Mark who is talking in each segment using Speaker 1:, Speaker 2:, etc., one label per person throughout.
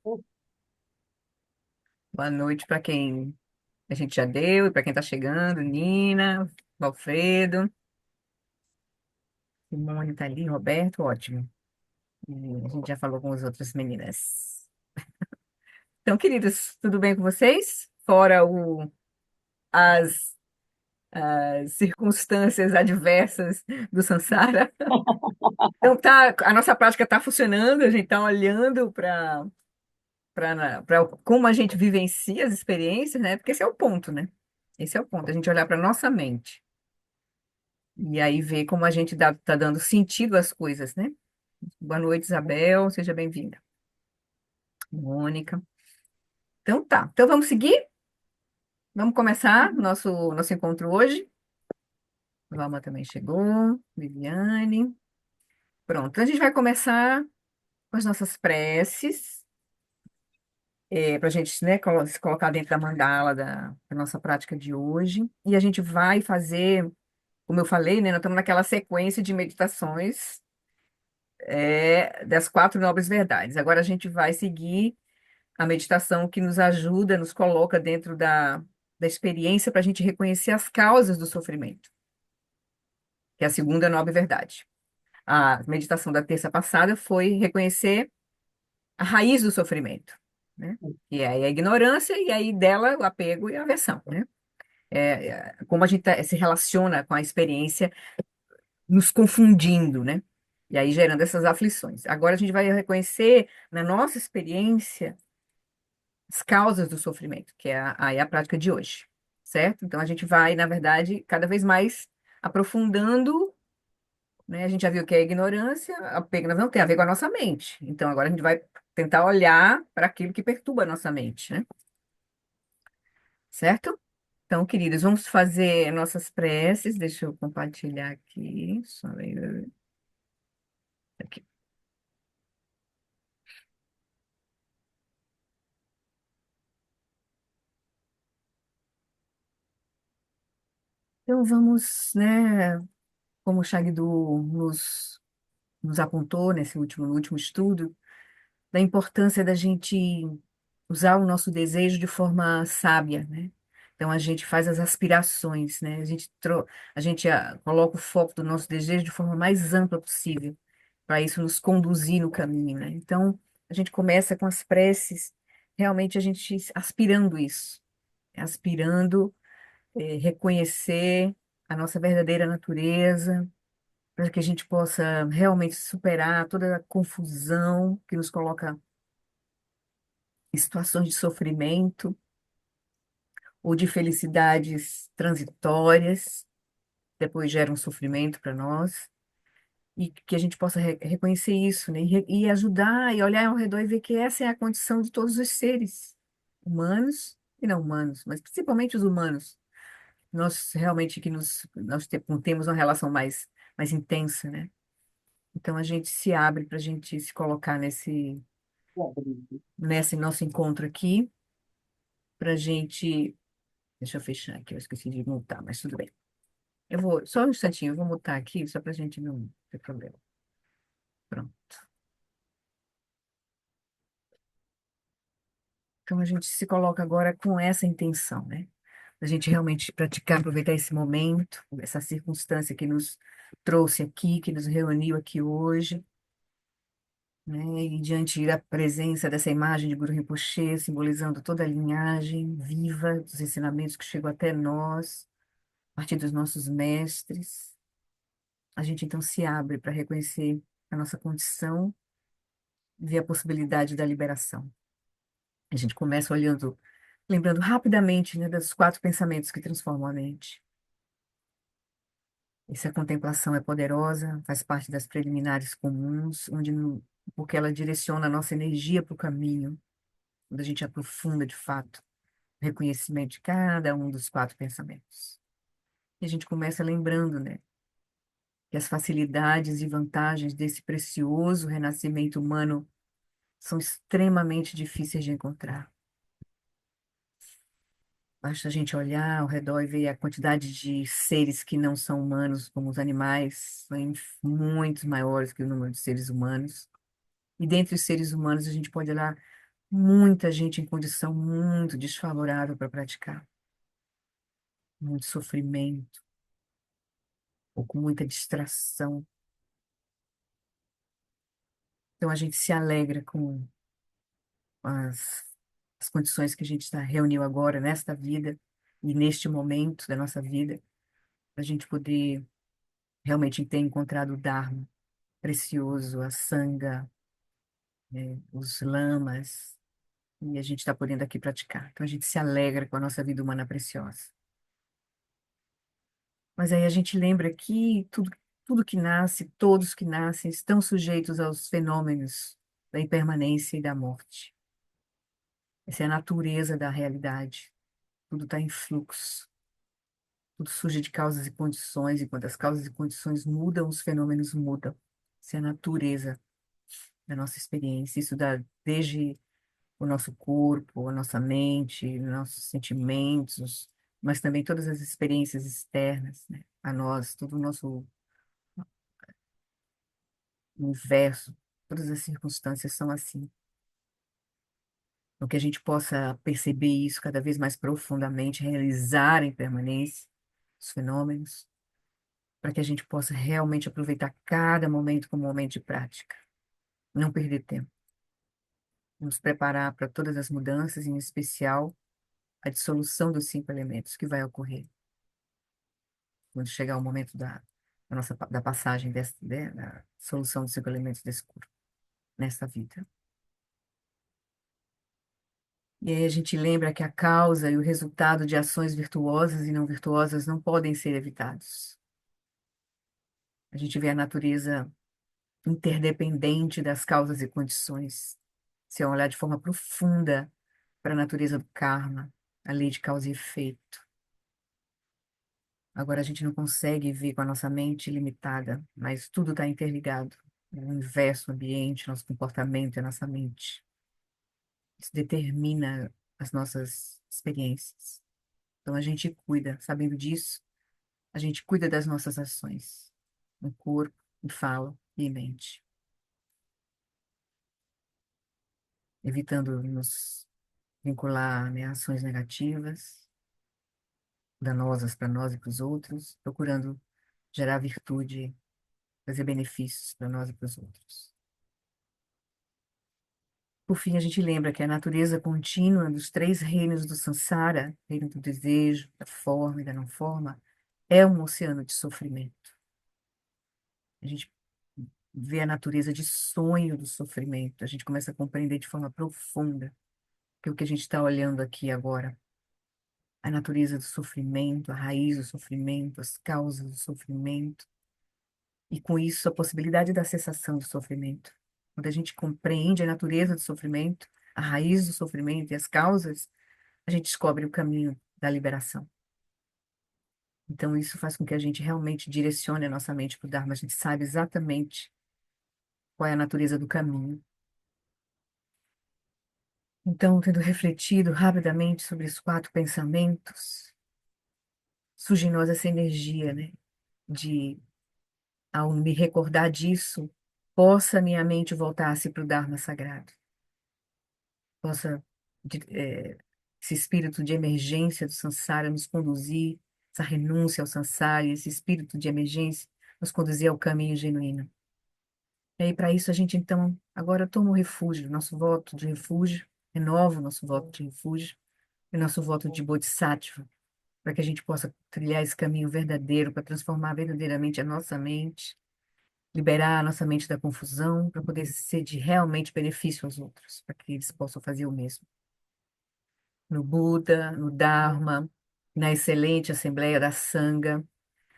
Speaker 1: Boa noite para quem a gente já deu e para quem está chegando, Nina, Alfredo, Simone tá ali, Roberto, ótimo. E a gente já falou com as outras meninas. Então, queridos, tudo bem com vocês? Fora as, as circunstâncias adversas do Sansara. Então, a nossa prática está funcionando, a gente está olhando para como a gente vivencia as experiências, né? Porque esse é o ponto, né? Esse é o ponto, a gente olhar para nossa mente. E aí ver como a gente tá dando sentido às coisas, né? Boa noite, Isabel, seja bem-vinda. Mônica. Então tá, então vamos seguir? Vamos começar nosso encontro hoje? Valma também chegou, Viviane. Pronto, então a gente vai começar com as nossas preces, para a gente, né, se colocar dentro da mandala da nossa prática de hoje. E a gente vai fazer, como eu falei, né, nós estamos naquela sequência de meditações das quatro nobres verdades. Agora a gente vai seguir a meditação que nos ajuda, nos coloca dentro da experiência para a gente reconhecer as causas do sofrimento, que é a segunda nobre verdade. A meditação da terça passada foi reconhecer a raiz do sofrimento, né? E aí a ignorância, e aí dela o apego e a aversão, né? Como a gente se relaciona com a experiência, nos confundindo, né? E aí gerando essas aflições. Agora a gente vai reconhecer na nossa experiência as causas do sofrimento, que é a prática de hoje, certo? Então a gente vai, na verdade, cada vez mais aprofundando, né? A gente já viu que a ignorância, apenas não tem a ver com a nossa mente. Então agora a gente vai tentar olhar para aquilo que perturba a nossa mente, né? Certo? Então, queridos, vamos fazer nossas preces. Deixa eu compartilhar aqui. Só aqui. Então vamos, né? Como o Shagdu nos apontou no último estudo, da importância da gente usar o nosso desejo de forma sábia, né? Então a gente faz as aspirações, né? A gente coloca o foco do nosso desejo de forma mais ampla possível, para isso nos conduzir no caminho, né? Então a gente começa com as preces, realmente a gente aspirando isso, aspirando reconhecer a nossa verdadeira natureza, para que a gente possa realmente superar toda a confusão que nos coloca em situações de sofrimento ou de felicidades transitórias, depois geram sofrimento para nós, e que a gente possa reconhecer isso, né? E ajudar e olhar ao redor e ver que essa é a condição de todos os seres, humanos e não humanos, mas principalmente os humanos. Nós realmente temos uma relação mais intensa, né? Então a gente se abre para a gente se colocar nesse nosso encontro aqui, para a gente. Deixa eu fechar aqui, eu esqueci de montar, mas tudo bem. Só um instantinho, eu vou mutar aqui, só para a gente não ter problema. Pronto. Então a gente se coloca agora com essa intenção, né? A gente realmente praticar, aproveitar esse momento, essa circunstância que nos trouxe aqui, que nos reuniu aqui hoje, né? E diante da presença dessa imagem de Guru Rinpoche, simbolizando toda a linhagem viva dos ensinamentos que chegou até nós, a partir dos nossos mestres, a gente então se abre para reconhecer a nossa condição, ver a possibilidade da liberação. A gente começa olhando, lembrando rapidamente, né, dos quatro pensamentos que transformam a mente. Essa contemplação é poderosa, faz parte das preliminares comuns, porque ela direciona a nossa energia para o caminho, quando a gente aprofunda de fato o reconhecimento de cada um dos quatro pensamentos. E a gente começa lembrando, né, que as facilidades e vantagens desse precioso renascimento humano são extremamente difíceis de encontrar. Basta a gente olhar ao redor e ver a quantidade de seres que não são humanos, como os animais, são muito maiores que o número de seres humanos. E dentre os seres humanos, a gente pode olhar muita gente em condição muito desfavorável para praticar, muito sofrimento, ou com muita distração. Então a gente se alegra com as, as condições que a gente está reuniu agora nesta vida e neste momento da nossa vida, para a gente poder realmente ter encontrado o Dharma precioso, a Sangha, os lamas, e a gente está podendo aqui praticar. Então a gente se alegra com a nossa vida humana preciosa. Mas aí a gente lembra que tudo que nasce, todos que nascem, estão sujeitos aos fenômenos da impermanência e da morte. Essa é a natureza da realidade. Tudo está em fluxo. Tudo surge de causas e condições, e quando as causas e condições mudam, os fenômenos mudam. Essa é a natureza da nossa experiência. Isso dá desde o nosso corpo, a nossa mente, nossos sentimentos, mas também todas as experiências externas, né, a nós, todo o nosso universo, todas as circunstâncias são assim. Então, que a gente possa perceber isso cada vez mais profundamente, realizar em permanência os fenômenos, para que a gente possa realmente aproveitar cada momento como momento de prática, não perder tempo, nos preparar para todas as mudanças, em especial a dissolução dos cinco elementos que vai ocorrer quando chegar o momento da passagem da solução dos cinco elementos desse corpo nesta vida. E aí a gente lembra que a causa e o resultado de ações virtuosas e não virtuosas não podem ser evitados. A gente vê a natureza interdependente das causas e condições. Se olhar de forma profunda para a natureza do karma, a lei de causa e efeito. Agora a gente não consegue ver com a nossa mente limitada, mas tudo está interligado. O universo, o ambiente, nosso comportamento e a nossa mente. Isso determina as nossas experiências. Então a gente cuida, sabendo disso, a gente cuida das nossas ações, no corpo, em fala e em mente, evitando nos vincular, né, a ações negativas, danosas para nós e para os outros, procurando gerar virtude, trazer benefícios para nós e para os outros. Por fim, a gente lembra que a natureza contínua dos três reinos do samsara, reino do desejo, da forma e da não forma, é um oceano de sofrimento. A gente vê a natureza de sonho do sofrimento, a gente começa a compreender de forma profunda que é o que a gente está olhando aqui agora, a natureza do sofrimento, a raiz do sofrimento, as causas do sofrimento, e com isso a possibilidade da cessação do sofrimento. Quando a gente compreende a natureza do sofrimento, a raiz do sofrimento e as causas, a gente descobre o caminho da liberação. Então, isso faz com que a gente realmente direcione a nossa mente para o Dharma. A gente sabe exatamente qual é a natureza do caminho. Então, tendo refletido rapidamente sobre os quatro pensamentos, surge em nós essa energia, né? De, ao me recordar disso, possa minha mente voltar-se para o Dharma sagrado. Possa, de- eh, esse espírito de emergência do samsara nos conduzir, essa renúncia ao samsara, esse espírito de emergência nos conduzir ao caminho genuíno. E aí, para isso, a gente, então, agora toma o refúgio, nosso voto de refúgio, renova o nosso voto de refúgio, e nosso voto de bodhisattva, para que a gente possa trilhar esse caminho verdadeiro, para transformar verdadeiramente a nossa mente, liberar a nossa mente da confusão, para poder ser de realmente benefício aos outros, para que eles possam fazer o mesmo. No Buda, no Dharma, na excelente Assembleia da Sangha,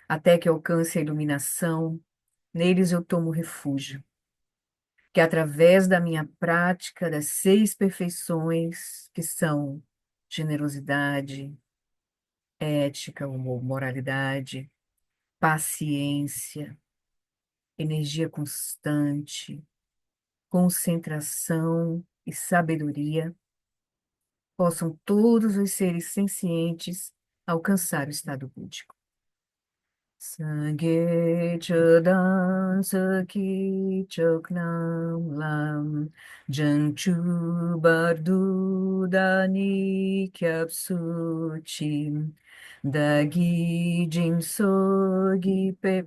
Speaker 1: até que alcance a iluminação, neles eu tomo refúgio. Que através da minha prática das seis perfeições, que são generosidade, ética ou moralidade, paciência, energia constante, concentração e sabedoria, possam todos os seres sencientes alcançar o estado búdico. Sangye Chodan Saki Choknam Lam Janchu Bardu Dani Kyapsu Chim Dagi Jim Sogi Pep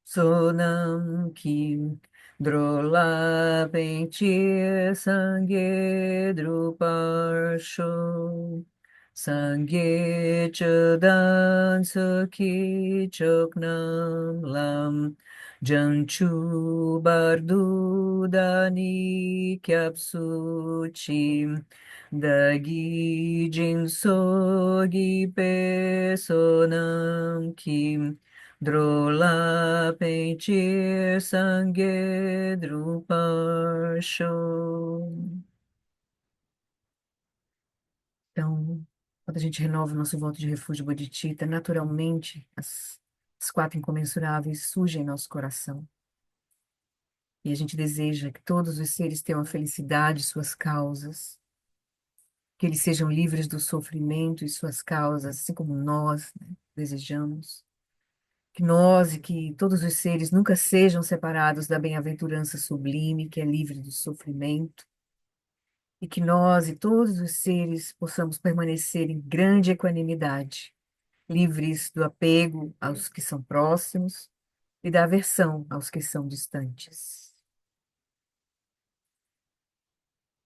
Speaker 1: Sonam Kim Drola Pentir Sangye Druparsho Sangye Chodan Saki Choknam Lam Janchu Bardu Dani Kyapsu Chim Dagi Jin Sogi Pe Sonam Kim Drola Pentir Sangye Druparsho. Então, quando a gente renova o nosso voto de refúgio bodhicitta, naturalmente as quatro incomensuráveis surgem em nosso coração. E a gente deseja que todos os seres tenham a felicidade e suas causas, que eles sejam livres do sofrimento e suas causas, assim como nós, né, desejamos. Que nós e que todos os seres nunca sejam separados da bem-aventurança sublime, que é livre do sofrimento. E que nós e todos os seres possamos permanecer em grande equanimidade, livres do apego aos que são próximos e da aversão aos que são distantes.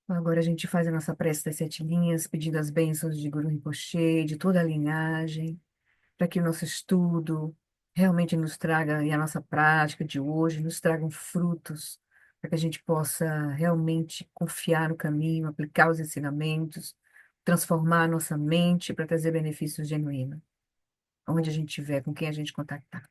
Speaker 1: Agora a gente faz a nossa prece das sete linhas, pedindo as bênçãos de Guru Rinpoche, de toda a linhagem, para que o nosso estudo realmente nos traga, e a nossa prática de hoje nos tragam frutos, para que a gente possa realmente confiar no caminho, aplicar os ensinamentos, transformar a nossa mente para trazer benefícios genuínos, onde a gente estiver, com quem a gente contactar.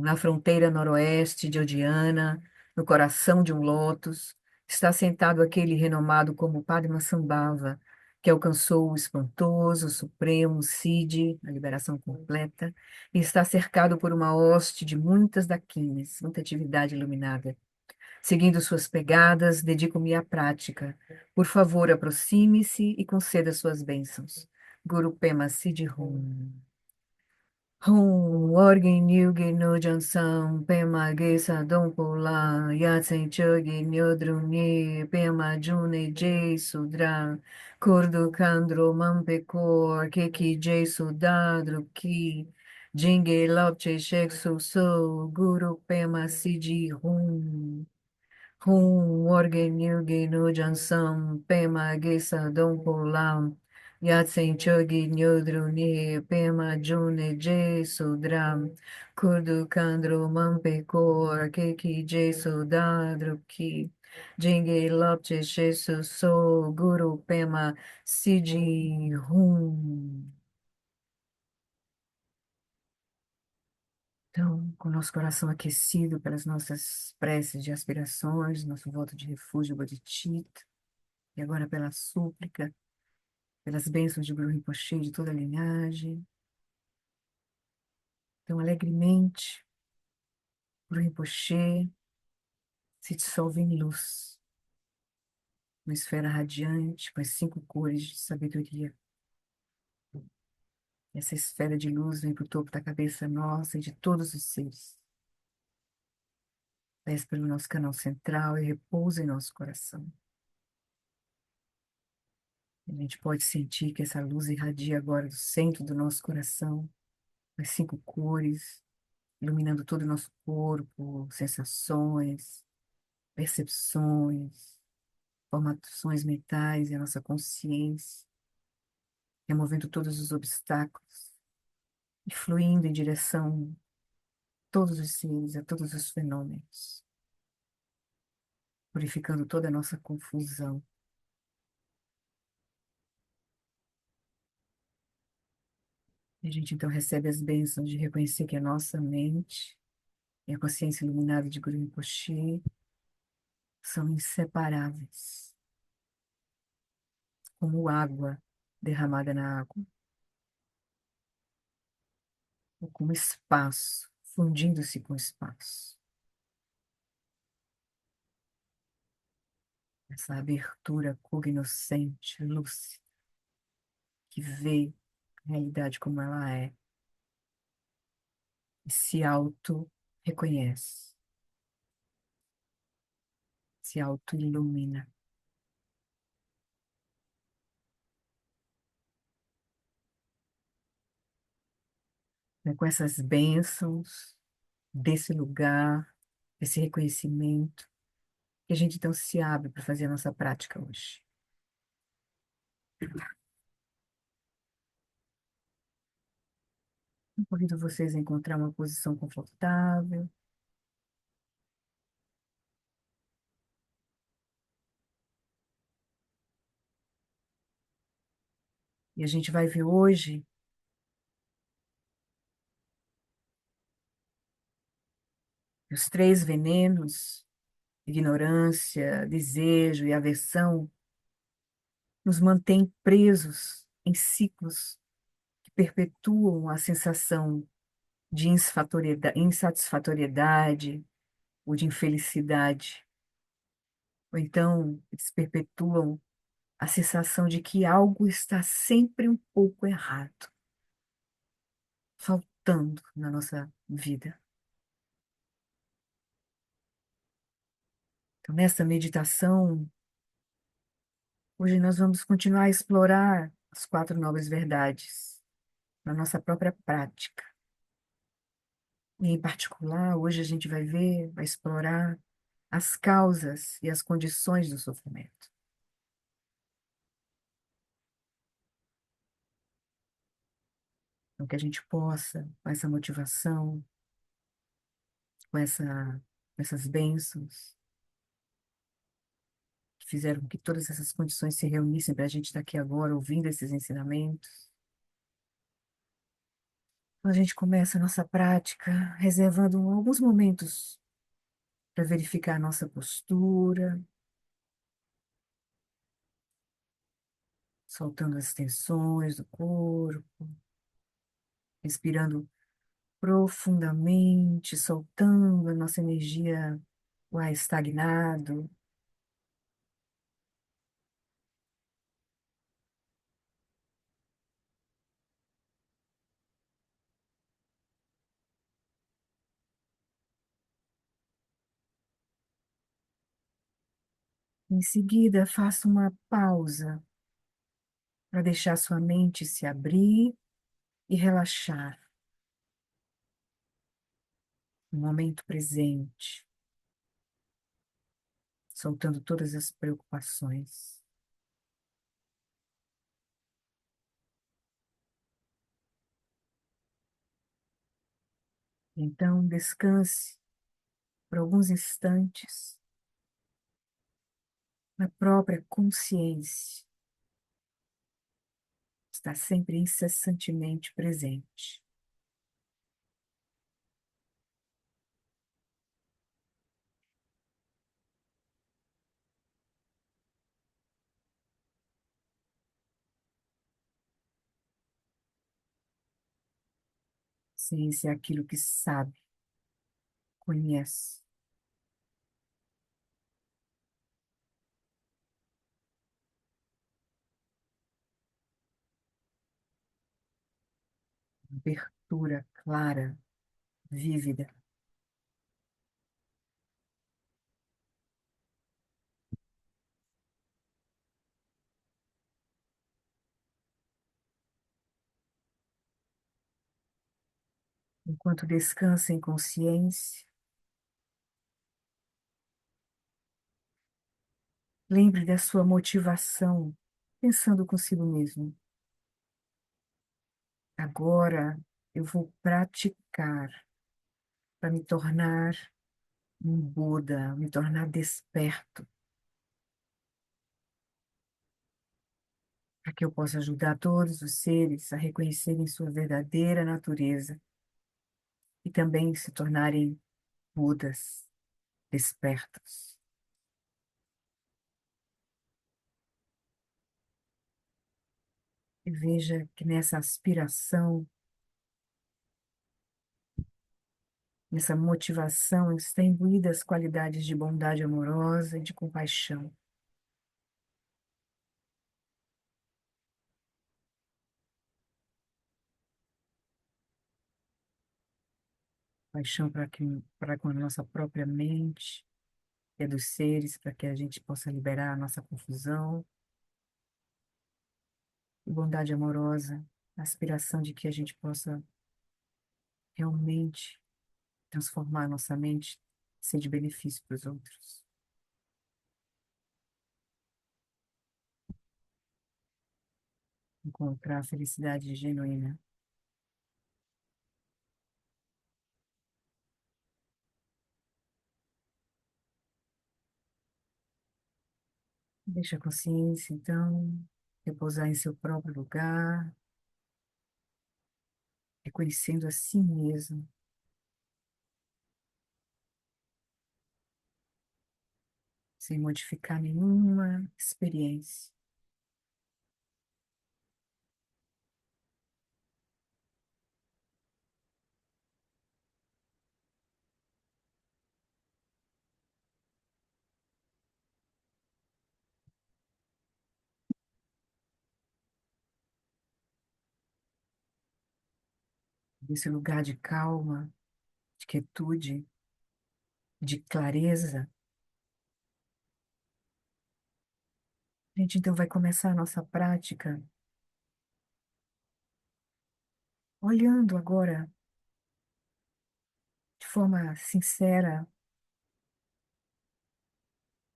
Speaker 1: Na fronteira noroeste de Odiana, no coração de um lótus, está sentado aquele renomado como Padmasambhava, que alcançou o espantoso, supremo Siddhi, a liberação completa, e está cercado por uma hoste de muitas daquines, muita atividade iluminada. Seguindo suas pegadas, dedico-me à prática. Por favor, aproxime-se e conceda suas bênçãos. Guru Pema Siddhi Hum. Hum, orgin yugi no jansam, pema gesa dompola, yatsen chogi nyodruni, pema june jay sudra, kurdu kandro mampekor, keki jay sudadru ki, jinge lopche shek so, guru pema siji hum. Orgen Yugi Nujan Sam Pema Gesa Dompo Lam Yatsen Chogi Nyodru Ni Pema June Je Sudram Kurdu Kandro Mampe Kor Keki Je Sudadru Ki Jingi Lopche Shesu So Guru Pema Siji Hum. Então, com o nosso coração aquecido pelas nossas preces de aspirações, nosso voto de refúgio bodhicitta, e agora pela súplica, pelas bênçãos de Guru Rinpoche, de toda a linhagem. Então, alegremente, Guru Rinpoche se dissolve em luz, uma esfera radiante com as cinco cores de sabedoria. Essa esfera de luz vem para o topo da cabeça nossa e de todos os seres. Desce pelo nosso canal central e repousa em nosso coração. A gente pode sentir que essa luz irradia agora do centro do nosso coração, as cinco cores, iluminando todo o nosso corpo, sensações, percepções, formações mentais e a nossa consciência, removendo todos os obstáculos e fluindo em direção a todos os seres, a todos os fenômenos, purificando toda a nossa confusão. E a gente então recebe as bênçãos de reconhecer que a nossa mente e a consciência iluminada de Guru Rinpoche são inseparáveis, como água derramada na água, ou como espaço, fundindo-se com espaço. Essa abertura cognoscente, lúcida, que vê a realidade como ela é. e se auto-reconhece, se auto-ilumina, né? Com essas bênçãos desse lugar, esse reconhecimento, que a gente então se abre para fazer a nossa prática hoje. Eu convido vocês a encontrar uma posição confortável e a gente vai ver hoje os três venenos: ignorância, desejo e aversão, nos mantêm presos em ciclos que perpetuam a sensação de insatisfatoriedade ou de infelicidade. Ou então, eles perpetuam a sensação de que algo está sempre um pouco errado, faltando na nossa vida. Então, nessa meditação, hoje nós vamos continuar a explorar as quatro nobres verdades na nossa própria prática. E, em particular, hoje a gente vai ver, vai explorar as causas e as condições do sofrimento. Então, que a gente possa, com essa motivação, com com essas bênçãos, que fizeram com que todas essas condições se reunissem para a gente estar aqui agora ouvindo esses ensinamentos. Então, a gente começa a nossa prática reservando alguns momentos para verificar a nossa postura, soltando as tensões do corpo, respirando profundamente, soltando a nossa energia, o ar estagnado. Em seguida, faça uma pausa para deixar sua mente se abrir e relaxar no momento presente, soltando todas as preocupações. Então, descanse por alguns instantes na própria consciência, está sempre incessantemente presente. Ciência é aquilo que sabe, conhece. Abertura clara, vívida. Enquanto descansa em consciência, lembre da sua motivação, pensando consigo mesmo. Agora eu vou praticar para me tornar um Buda, me tornar desperto, para que eu possa ajudar todos os seres a reconhecerem sua verdadeira natureza e também se tornarem Budas despertos. E veja que nessa aspiração, nessa motivação, está imbuída as qualidades de bondade amorosa e de compaixão. Paixão para com a nossa própria mente e a dos seres, para que a gente possa liberar a nossa confusão, e bondade amorosa, a aspiração de que a gente possa realmente transformar a nossa mente, ser de benefício para os outros, encontrar a felicidade genuína. Deixa a consciência, então, repousar em seu próprio lugar, reconhecendo a si mesmo, sem modificar nenhuma experiência. Esse lugar de calma, de quietude, de clareza. A gente então vai começar a nossa prática olhando agora de forma sincera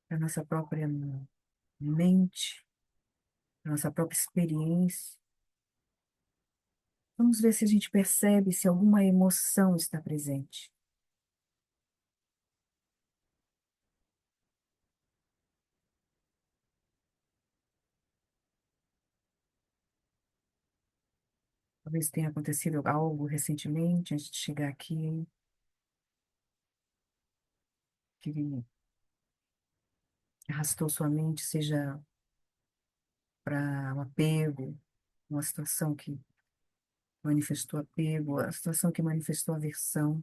Speaker 1: para a nossa própria mente, para a nossa própria experiência. Vamos ver se a gente percebe se alguma emoção está presente. Talvez tenha acontecido algo recentemente, antes de chegar aqui, que arrastou sua mente, seja para um apego, uma situação que manifestou apego, a situação que manifestou aversão.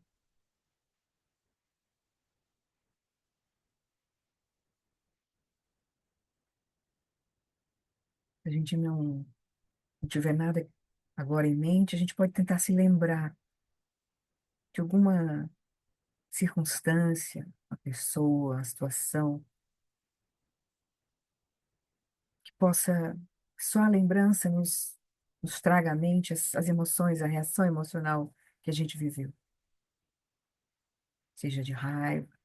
Speaker 1: Se a gente não tiver nada agora em mente, a gente pode tentar se lembrar de alguma circunstância, a pessoa, a situação, que possa, só a lembrança nos traga à mente as emoções, a reação emocional que a gente viveu, seja de raiva,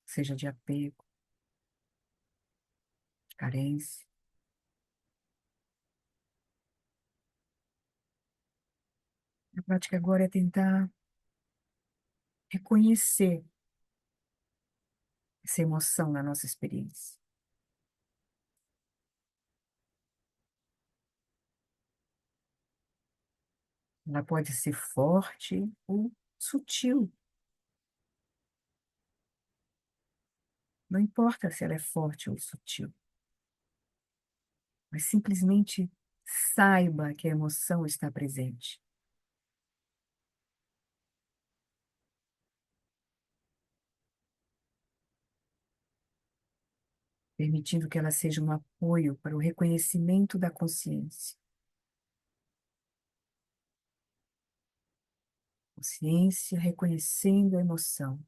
Speaker 1: seja de apego, de carência. A prática agora é tentar reconhecer essa emoção na nossa experiência. Ela pode ser forte ou sutil. Não importa se ela é forte ou sutil, mas simplesmente saiba que a emoção está presente, permitindo que ela seja um apoio para o reconhecimento da consciência. Consciência reconhecendo a emoção.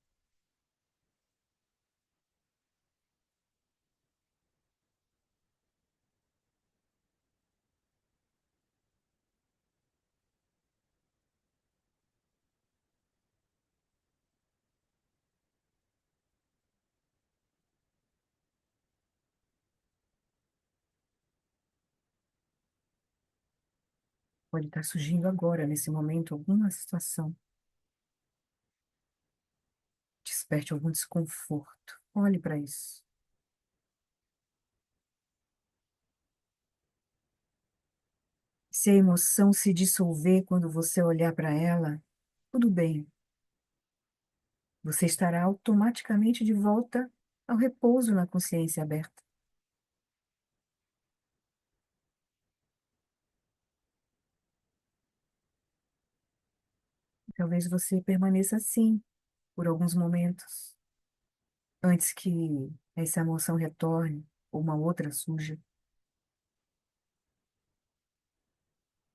Speaker 1: Pode estar surgindo agora, nesse momento, alguma situação, desperte algum desconforto. Olhe para isso. Se a emoção se dissolver quando você olhar para ela, tudo bem. Você estará automaticamente de volta ao repouso na consciência aberta. Talvez você permaneça assim por alguns momentos, antes que essa emoção retorne ou uma outra surja.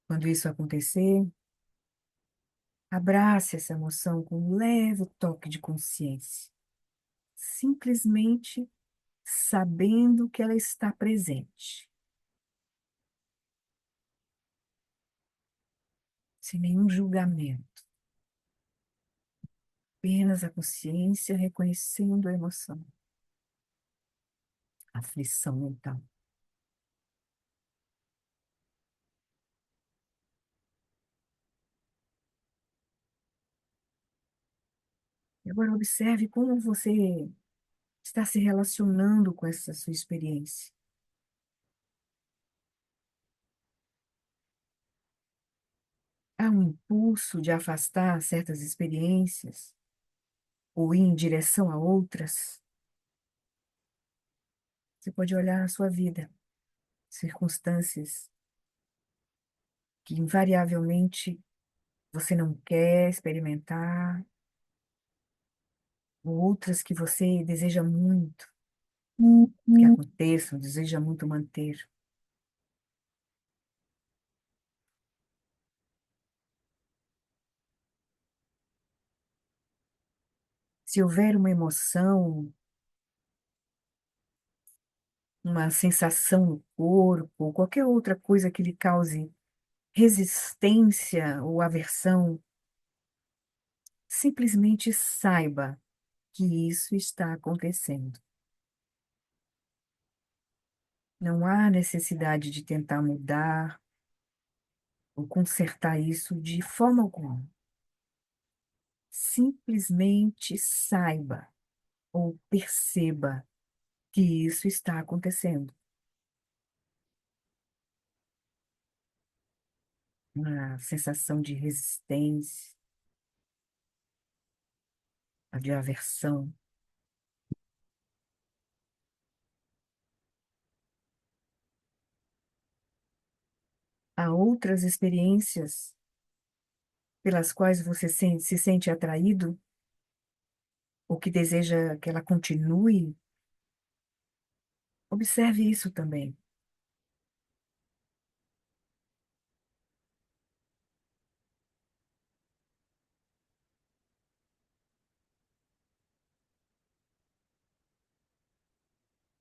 Speaker 1: Quando isso acontecer, Abrace essa emoção com um leve toque de consciência, simplesmente sabendo que ela está presente, sem nenhum julgamento, apenas a consciência reconhecendo a emoção, a aflição mental. E agora observe como você está se relacionando com essa sua experiência. Há um impulso de afastar certas experiências ou ir em direção a outras? Você pode olhar a sua vida, circunstâncias que invariavelmente você não quer experimentar, ou outras que você deseja muito que aconteçam, deseja muito manter. Se houver uma emoção, uma sensação no corpo, ou qualquer outra coisa que lhe cause resistência ou aversão, simplesmente saiba que isso está acontecendo. Não há necessidade de tentar mudar ou consertar isso de forma alguma. Simplesmente saiba ou perceba que isso está acontecendo. Uma sensação de resistência, de aversão. Há outras experiências pelas quais você se sente atraído ou que deseja que ela continue. Observe isso também.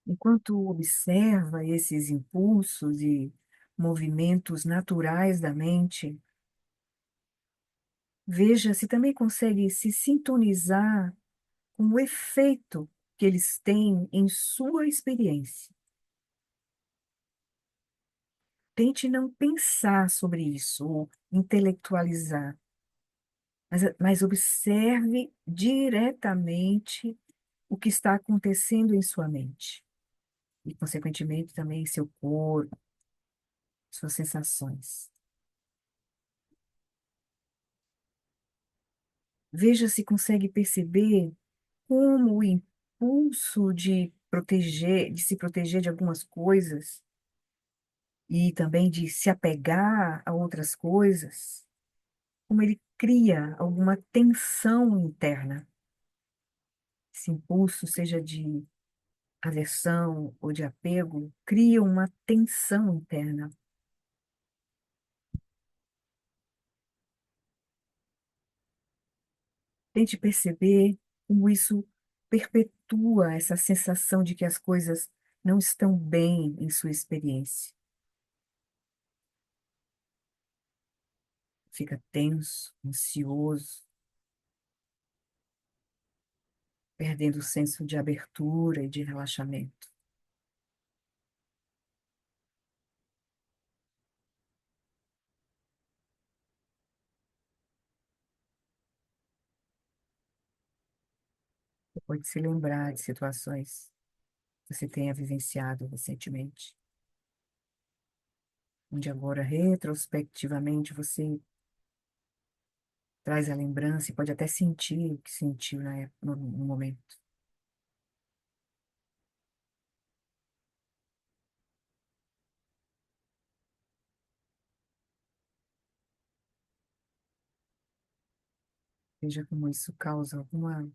Speaker 1: Enquanto observa esses impulsos e movimentos naturais da mente, veja se também consegue se sintonizar com o efeito que eles têm em sua experiência. Tente não pensar sobre isso ou intelectualizar, mas observe diretamente o que está acontecendo em sua mente e, consequentemente, também em seu corpo, suas sensações. Veja se consegue perceber como o impulso de proteger, de se proteger de algumas coisas e também de se apegar a outras coisas, como ele cria alguma tensão interna. Esse impulso, seja de aversão ou de apego, cria uma tensão interna. Tente perceber como isso perpetua essa sensação de que as coisas não estão bem em sua experiência. Fica tenso, ansioso, perdendo o senso de abertura e de relaxamento. Você pode se lembrar de situações que você tenha vivenciado recentemente, onde agora, retrospectivamente, você traz a lembrança e pode até sentir o que sentiu no momento. Veja como isso causa alguma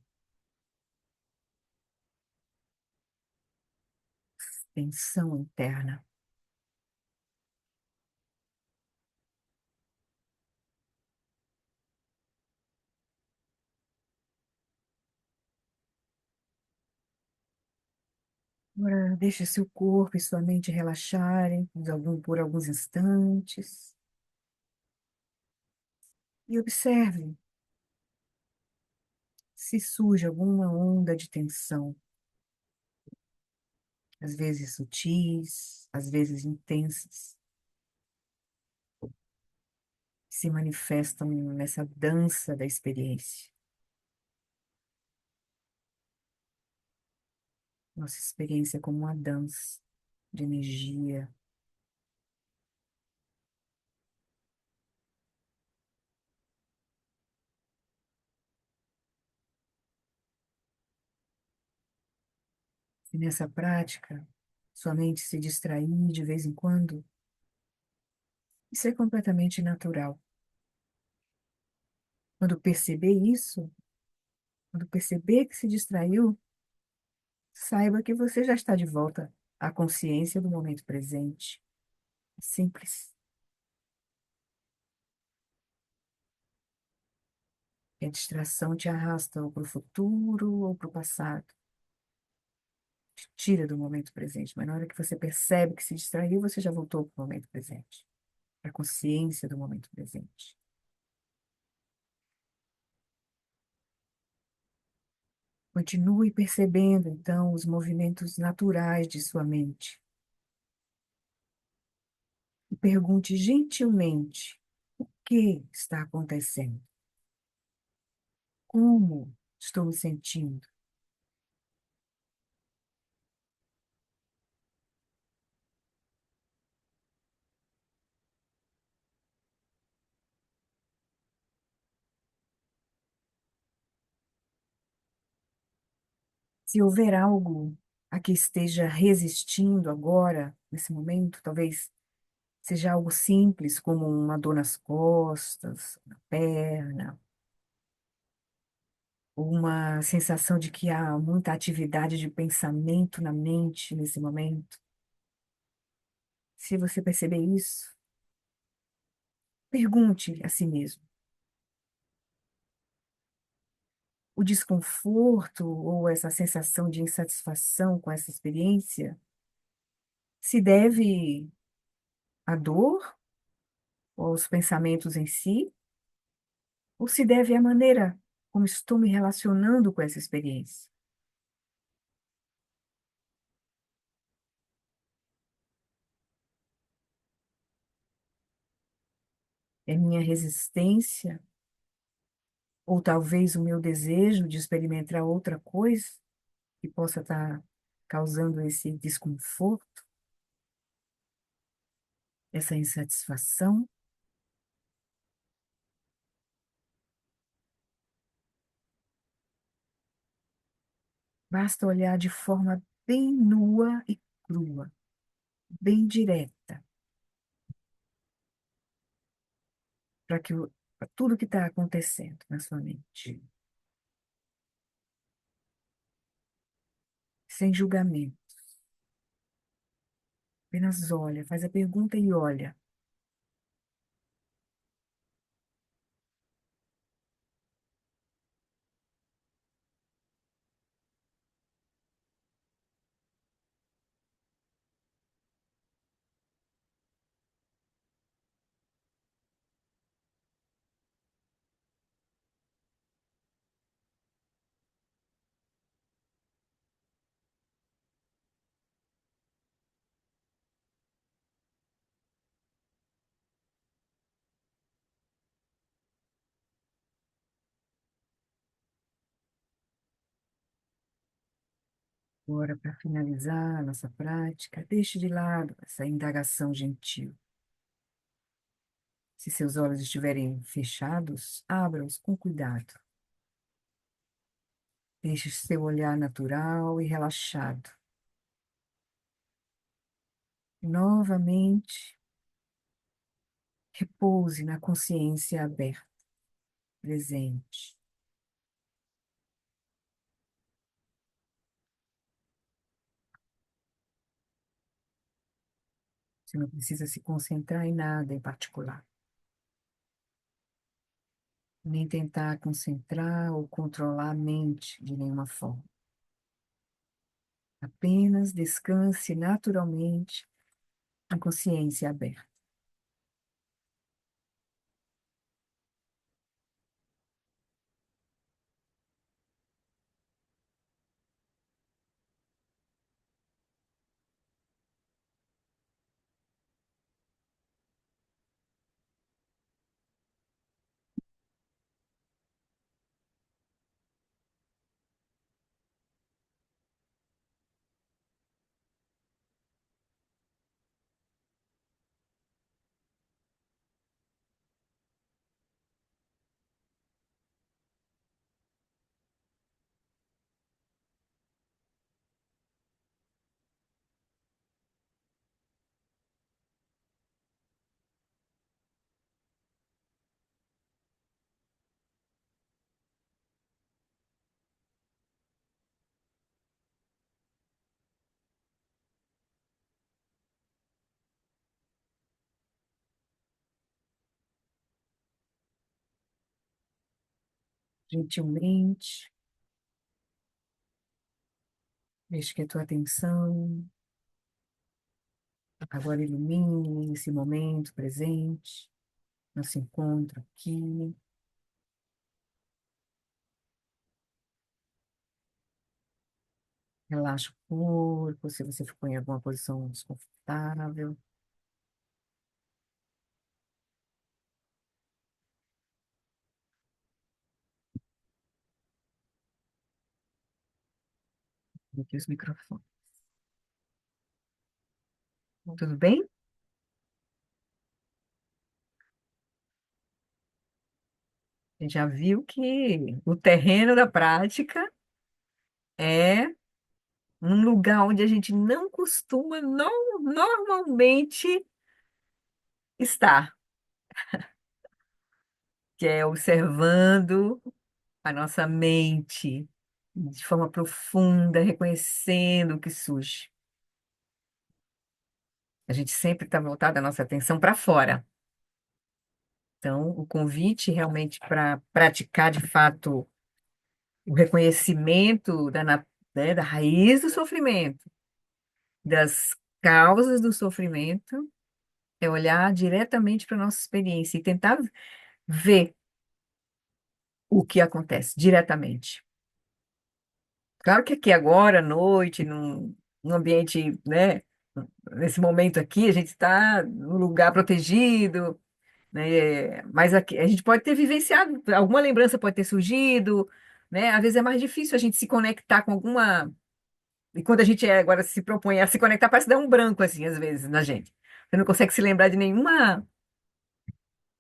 Speaker 1: tensão interna. Agora, deixe seu corpo e sua mente relaxarem por alguns instantes e observe se surge alguma onda de tensão, às vezes sutis, às vezes intensas, que se manifestam nessa dança da experiência. Nossa experiência é como uma dança de energia. E nessa prática, sua mente se distrair de vez em quando, isso é completamente natural. Quando perceber isso, quando perceber que se distraiu, saiba que você já está de volta à consciência do momento presente. É simples. E a distração te arrasta ou para o futuro ou para o passado. Te tira do momento presente. Mas na hora que você percebe que se distraiu, você já voltou para o momento presente. Para a consciência do momento presente. Continue percebendo, então, os movimentos naturais de sua mente. E pergunte gentilmente: o que está acontecendo? Como estou me sentindo? Se houver algo a que esteja resistindo agora, nesse momento, talvez seja algo simples, como uma dor nas costas, na perna, ou uma sensação de que há muita atividade de pensamento na mente nesse momento. Se você perceber isso, pergunte a si mesmo: o desconforto ou essa sensação de insatisfação com essa experiência se deve à dor ou aos pensamentos em si? Ou se deve à maneira como estou me relacionando com essa experiência? É minha resistência? Ou talvez o meu desejo de experimentar outra coisa que possa estar causando esse desconforto, essa insatisfação? Basta olhar de forma bem nua e crua, bem direta, para que para tudo que está acontecendo na sua mente, sem julgamento. Apenas olha, faz a pergunta e olha. Agora, para finalizar a nossa prática, deixe de lado essa indagação gentil. Se seus olhos estiverem fechados, abra-os com cuidado. Deixe seu olhar natural e relaxado. Novamente, repouse na consciência aberta, presente. Você não precisa se concentrar em nada em particular, nem tentar concentrar ou controlar a mente de nenhuma forma. Apenas descanse naturalmente, com consciência aberta. Gentilmente, deixe que a tua atenção agora ilumine esse momento presente, nosso encontro aqui. Relaxa o corpo, se você ficou em alguma posição desconfortável. Aqui os microfones. Tudo bem? A gente já viu que o terreno da prática é um lugar onde a gente não costuma normalmente estar, que é observando a nossa mente de forma profunda, reconhecendo o que surge. A gente sempre está voltado a nossa atenção para fora. Então, o convite realmente para praticar de fato o reconhecimento né, da raiz do sofrimento, das causas do sofrimento, é olhar diretamente para a nossa experiência e tentar ver o que acontece diretamente. Claro que aqui agora, à noite, num ambiente, né, nesse momento aqui, a gente está num lugar protegido, né, mas aqui, a gente pode ter vivenciado, alguma lembrança pode ter surgido, né, às vezes é mais difícil a gente se conectar com alguma. E quando a gente agora se propõe a se conectar, parece dar um branco, assim, às vezes, na gente. Você não consegue se lembrar de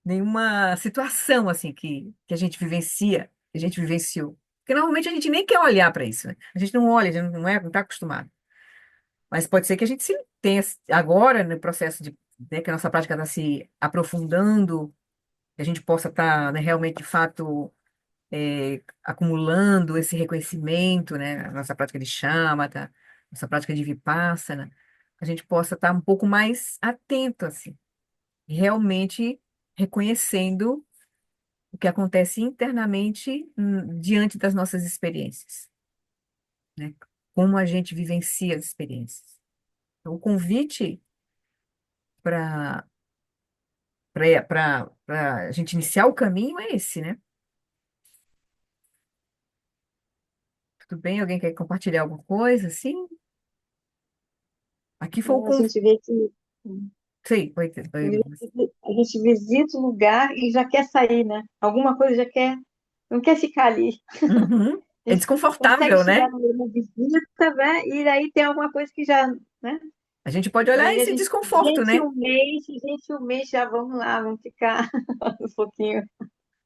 Speaker 1: nenhuma situação, assim, que a gente vivencia, que a gente vivenciou. Porque normalmente a gente nem quer olhar para isso, né? A gente não olha, a gente não está acostumado. Mas pode ser que a gente se tenha, agora, no processo de, né, que a nossa prática está se aprofundando, que a gente possa estar, né, realmente, de fato, acumulando esse reconhecimento, né, a nossa prática de shamatha, nossa prática de vipassana, a gente possa estar um pouco mais atento, assim, realmente reconhecendo o que acontece internamente, diante das nossas experiências, né? Como a gente vivencia as experiências. Então, o convite para para a gente iniciar o caminho é esse, né? Tudo bem? Alguém quer compartilhar alguma coisa, assim? Aqui foi o
Speaker 2: A
Speaker 1: convite.
Speaker 2: gente vê que
Speaker 1: Sei,
Speaker 2: a gente visita o lugar e já quer sair, né? Alguma coisa já quer, não quer ficar ali.
Speaker 1: Uhum.
Speaker 2: A
Speaker 1: É
Speaker 2: gente consegue
Speaker 1: desconfortável,
Speaker 2: chegar
Speaker 1: né?
Speaker 2: numa visita, né? E aí tem alguma coisa que já, né?
Speaker 1: A gente pode
Speaker 2: E
Speaker 1: olhar
Speaker 2: aí a
Speaker 1: esse
Speaker 2: gente
Speaker 1: desconforto, né?
Speaker 2: gentilmente já vamos lá, vamos ficar um pouquinho.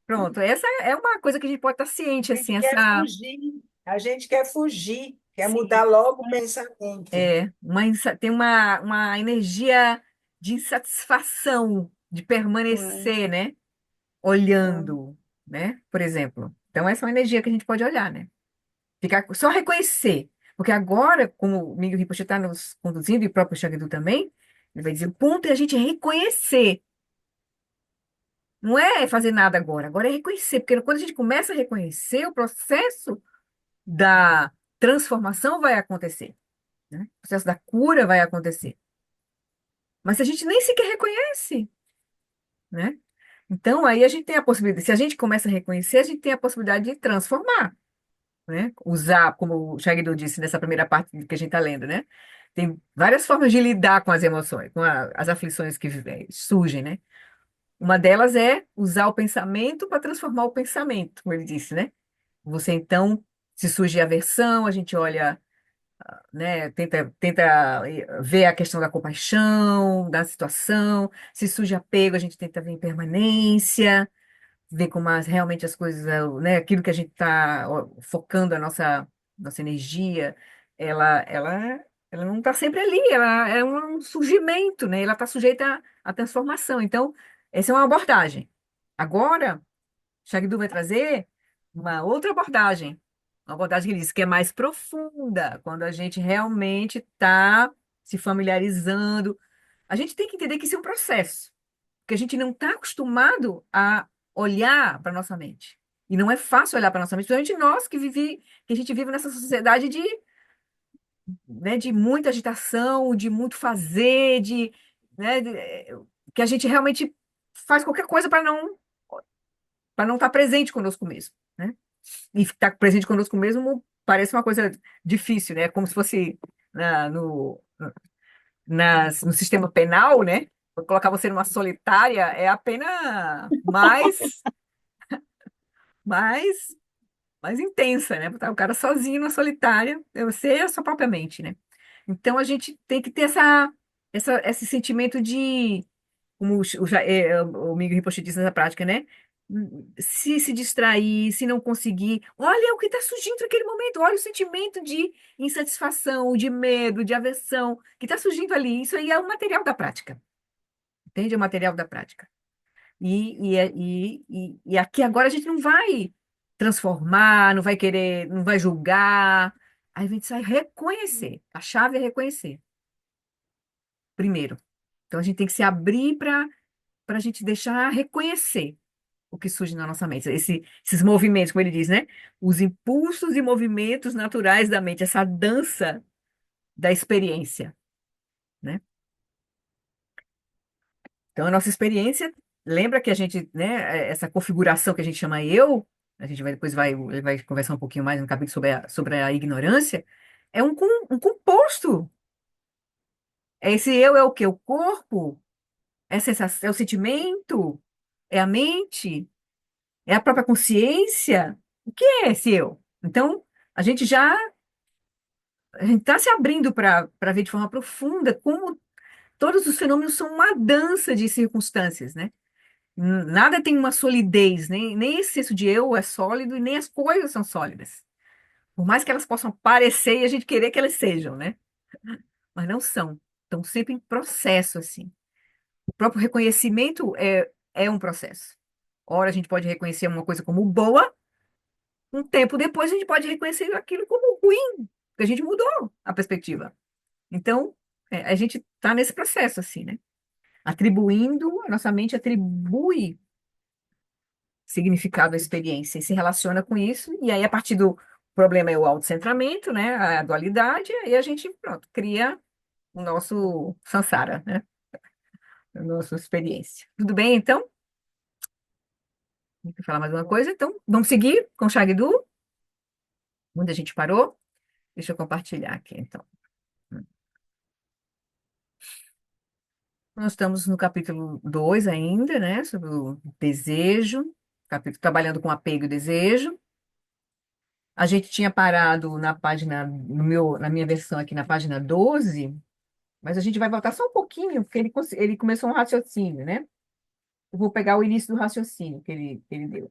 Speaker 1: Pronto, essa é uma coisa que a gente pode estar ciente,
Speaker 3: A
Speaker 1: assim,
Speaker 3: gente quer
Speaker 1: essa
Speaker 3: fugir, a gente quer fugir, quer
Speaker 2: Sim,
Speaker 3: mudar logo o pensamento.
Speaker 1: tem uma energia de insatisfação de
Speaker 2: é,
Speaker 1: permanecer, né?
Speaker 2: é,
Speaker 1: Olhando, né? Por exemplo. Então, essa é uma energia que a gente pode olhar, né? Ficar, só reconhecer. Porque agora, como o Miguel Rinpoche está nos conduzindo, e o próprio Shagdu também, ele vai dizer, o ponto é a gente reconhecer. Não é fazer nada agora, agora é reconhecer, porque quando a gente começa a reconhecer, o processo da transformação vai acontecer. né? O processo da cura vai acontecer. Mas a gente nem sequer reconhece, né? Então, aí a gente tem a possibilidade, se a gente começa a reconhecer, a gente tem a possibilidade de transformar, né? Usar, como o Shagdu disse nessa primeira parte que a gente está lendo, né? Tem várias formas de lidar com as emoções, com as aflições que surgem, né? Uma delas é usar o pensamento para transformar o pensamento, como ele disse, né? Você então, se surge aversão, a gente olha, né? Tenta ver a questão da compaixão, da situação. Se surge apego, a gente tenta ver impermanência, ver como realmente as coisas, né? Aquilo que a gente está focando a nossa energia, ela, ela, ela não está sempre ali, ela é um surgimento, né? Ela está sujeita à transformação. Então, essa é uma abordagem. Agora, Shagdu vai trazer uma outra abordagem. Uma abordagem que ele diz que é mais profunda, quando a gente realmente está se familiarizando. A gente tem que entender que isso é um processo, porque a gente não está acostumado a olhar para nossa mente. E não é fácil olhar para nossa mente, principalmente nós que a gente vive nessa sociedade de, né, de muita agitação, de muito fazer, né, que a gente realmente faz qualquer coisa para não estar presente conosco mesmo, né? E estar presente conosco mesmo parece uma coisa difícil, né? Como se fosse no, no sistema penal, né? Colocar você numa solitária é a pena mais, mais intensa, né? Botar o cara sozinho na solitária, é você e a sua própria mente, né? Então a gente tem que ter esse sentimento de, como o Miguel Rinpoche diz nessa prática, né? Se distrair, se não conseguir, olha o que está surgindo naquele momento, olha o sentimento de insatisfação, de medo, de aversão que está surgindo ali. Isso aí é o material da prática, entende? É o material da prática. E aqui agora a gente não vai transformar, não vai querer, não vai julgar. Aí a gente vai reconhecer. A chave é reconhecer, primeiro. Então a gente tem que se abrir para a gente deixar reconhecer o que surge na nossa mente. Esses movimentos, como ele diz, né? Os impulsos e movimentos naturais da mente, essa dança da experiência, né? Então, a nossa experiência, lembra que a gente, né, essa configuração que a gente chama eu, a gente ele vai conversar um pouquinho mais no capítulo sobre a ignorância, é um composto. Esse eu é o quê? O corpo? É a sensação, é o sentimento? É a mente? É a própria consciência? O que é esse eu? Então, a gente já a gente está se abrindo para ver de forma profunda como todos os fenômenos são uma dança de circunstâncias, né? Nada tem uma solidez, nem esse senso de eu é sólido e nem as coisas são sólidas. Por mais que elas possam parecer e a gente querer que elas sejam, né? Mas não são. Estão sempre em processo, assim. O próprio reconhecimento é um processo. Ora, a gente pode reconhecer uma coisa como boa, um tempo depois a gente pode reconhecer aquilo como ruim, porque a gente mudou a perspectiva. Então, a gente está nesse processo, assim, né? A nossa mente atribui significado à experiência e se relaciona com isso, e aí a partir do problema é o autocentramento, né, a dualidade, aí a gente, pronto, cria o nosso samsara, né, a nossa experiência. Tudo bem, então? Quer falar mais uma coisa? Então, vamos seguir com o Shagdu, onde a gente parou? Deixa eu compartilhar aqui, então. Nós estamos no capítulo 2 ainda, né, sobre o desejo, capítulo trabalhando com apego e desejo. A gente tinha parado na página, na minha versão aqui na página 12, mas a gente vai voltar só um pouquinho, porque ele começou um raciocínio, né? Eu vou pegar o início do raciocínio que ele deu.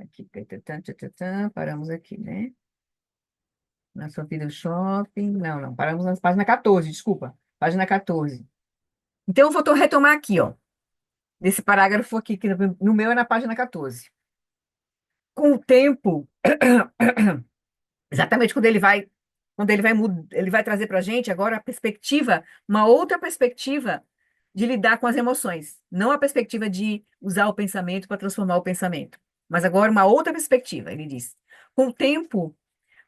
Speaker 1: Aqui, paramos aqui, né? Na sua vida shopping. Não, não, paramos na página 14, desculpa. Página 14. Então, eu vou retomar aqui, ó. Nesse parágrafo aqui, que no meu é na página 14. Com o tempo, exatamente ele vai trazer para a gente agora a perspectiva, uma outra perspectiva de lidar com as emoções, não a perspectiva de usar o pensamento para transformar o pensamento, mas agora uma outra perspectiva, ele diz. Com o tempo,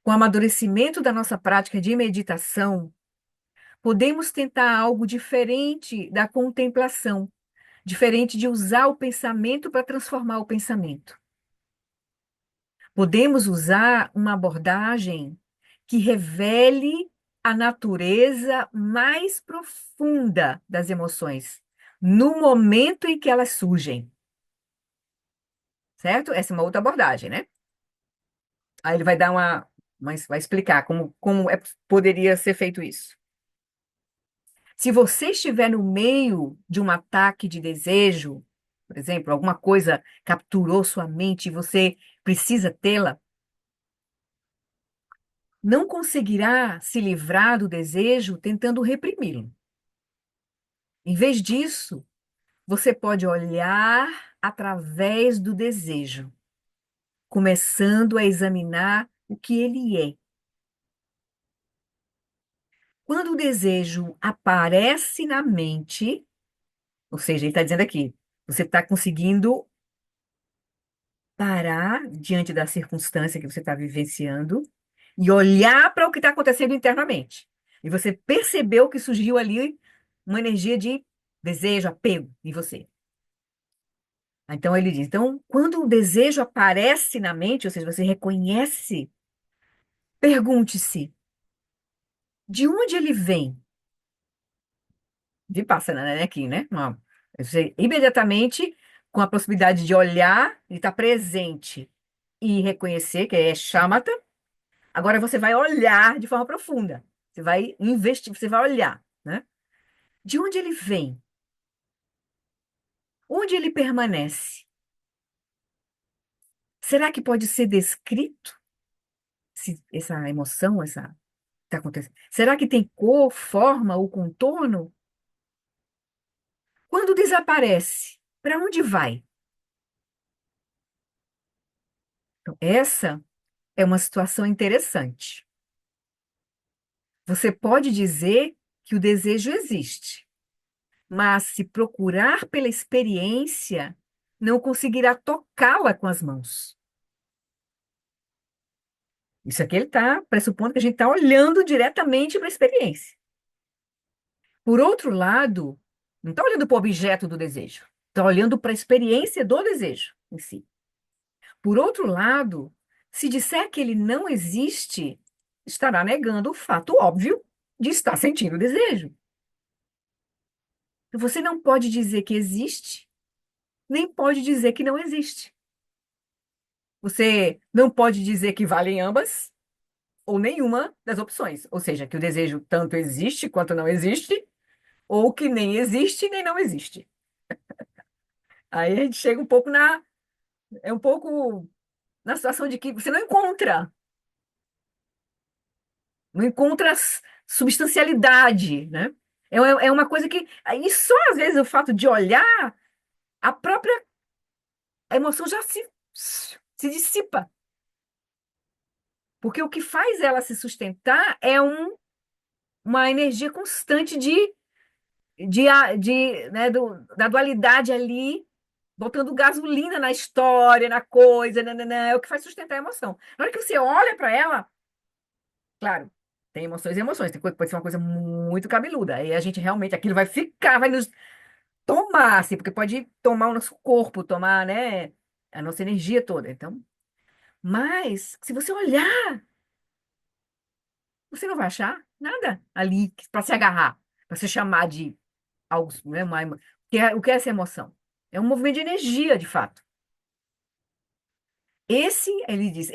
Speaker 1: Com o amadurecimento da nossa prática de meditação, podemos tentar algo diferente da contemplação, diferente de usar o pensamento para transformar o pensamento. Podemos usar uma abordagem que revele a natureza mais profunda das emoções, no momento em que elas surgem. Certo? Essa é uma outra abordagem, né? Aí ele vai dar vai explicar poderia ser feito isso. Se você estiver no meio de um ataque de desejo, por exemplo, alguma coisa capturou sua mente e você precisa tê-la, não conseguirá se livrar do desejo tentando reprimi-lo. Em vez disso, você pode olhar através do desejo, começando a examinar o que ele é. Quando o desejo aparece na mente, ou seja, ele está dizendo aqui, você está conseguindo parar diante da circunstância que você está vivenciando e olhar para o que está acontecendo internamente. E você percebeu que surgiu ali uma energia de desejo, apego em você. Então ele diz, então, quando o desejo aparece na mente, ou seja, você reconhece, pergunte-se, de onde ele vem? Vipassana, né, aqui, né? Você, imediatamente, com a possibilidade de olhar e estar presente e reconhecer, que é shamatha, agora você vai olhar de forma profunda. Você vai investir, você vai olhar, né? De onde ele vem? Onde ele permanece? Será que pode ser descrito essa emoção, essa está acontecendo? Será que tem cor, forma ou contorno? Quando desaparece, para onde vai? Então, essa é uma situação interessante. Você pode dizer que o desejo existe, mas se procurar pela experiência, não conseguirá tocá-la com as mãos. Isso aqui ele está pressupondo que a gente está olhando diretamente para a experiência. Por outro lado, não está olhando para o objeto do desejo, está olhando para a experiência do desejo em si. Por outro lado, se disser que ele não existe, estará negando o fato óbvio de estar sentindo o desejo. Você não pode dizer que existe, nem pode dizer que não existe. Você não pode dizer que valem ambas ou nenhuma das opções. Ou seja, que o desejo tanto existe quanto não existe, ou que nem existe nem não existe. Aí a gente chega um pouco na situação de que você não encontra substancialidade, né? É uma coisa que, aí só às vezes o fato de olhar, a própria emoção já se dissipa. Porque o que faz ela se sustentar é uma energia constante né, da dualidade ali, botando gasolina na história, na coisa, nananã, é o que faz sustentar a emoção. Na hora que você olha para ela, claro, tem emoções e emoções, tem coisa que pode ser uma coisa muito cabeluda, aí a gente realmente, aquilo vai ficar, vai nos tomar, assim, porque pode tomar o nosso corpo, tomar, né, a nossa energia toda. Então, mas, se você olhar, você não vai achar nada ali para se agarrar, para se chamar de algo, né, o que é essa emoção? É um movimento de energia, de fato. Ele diz,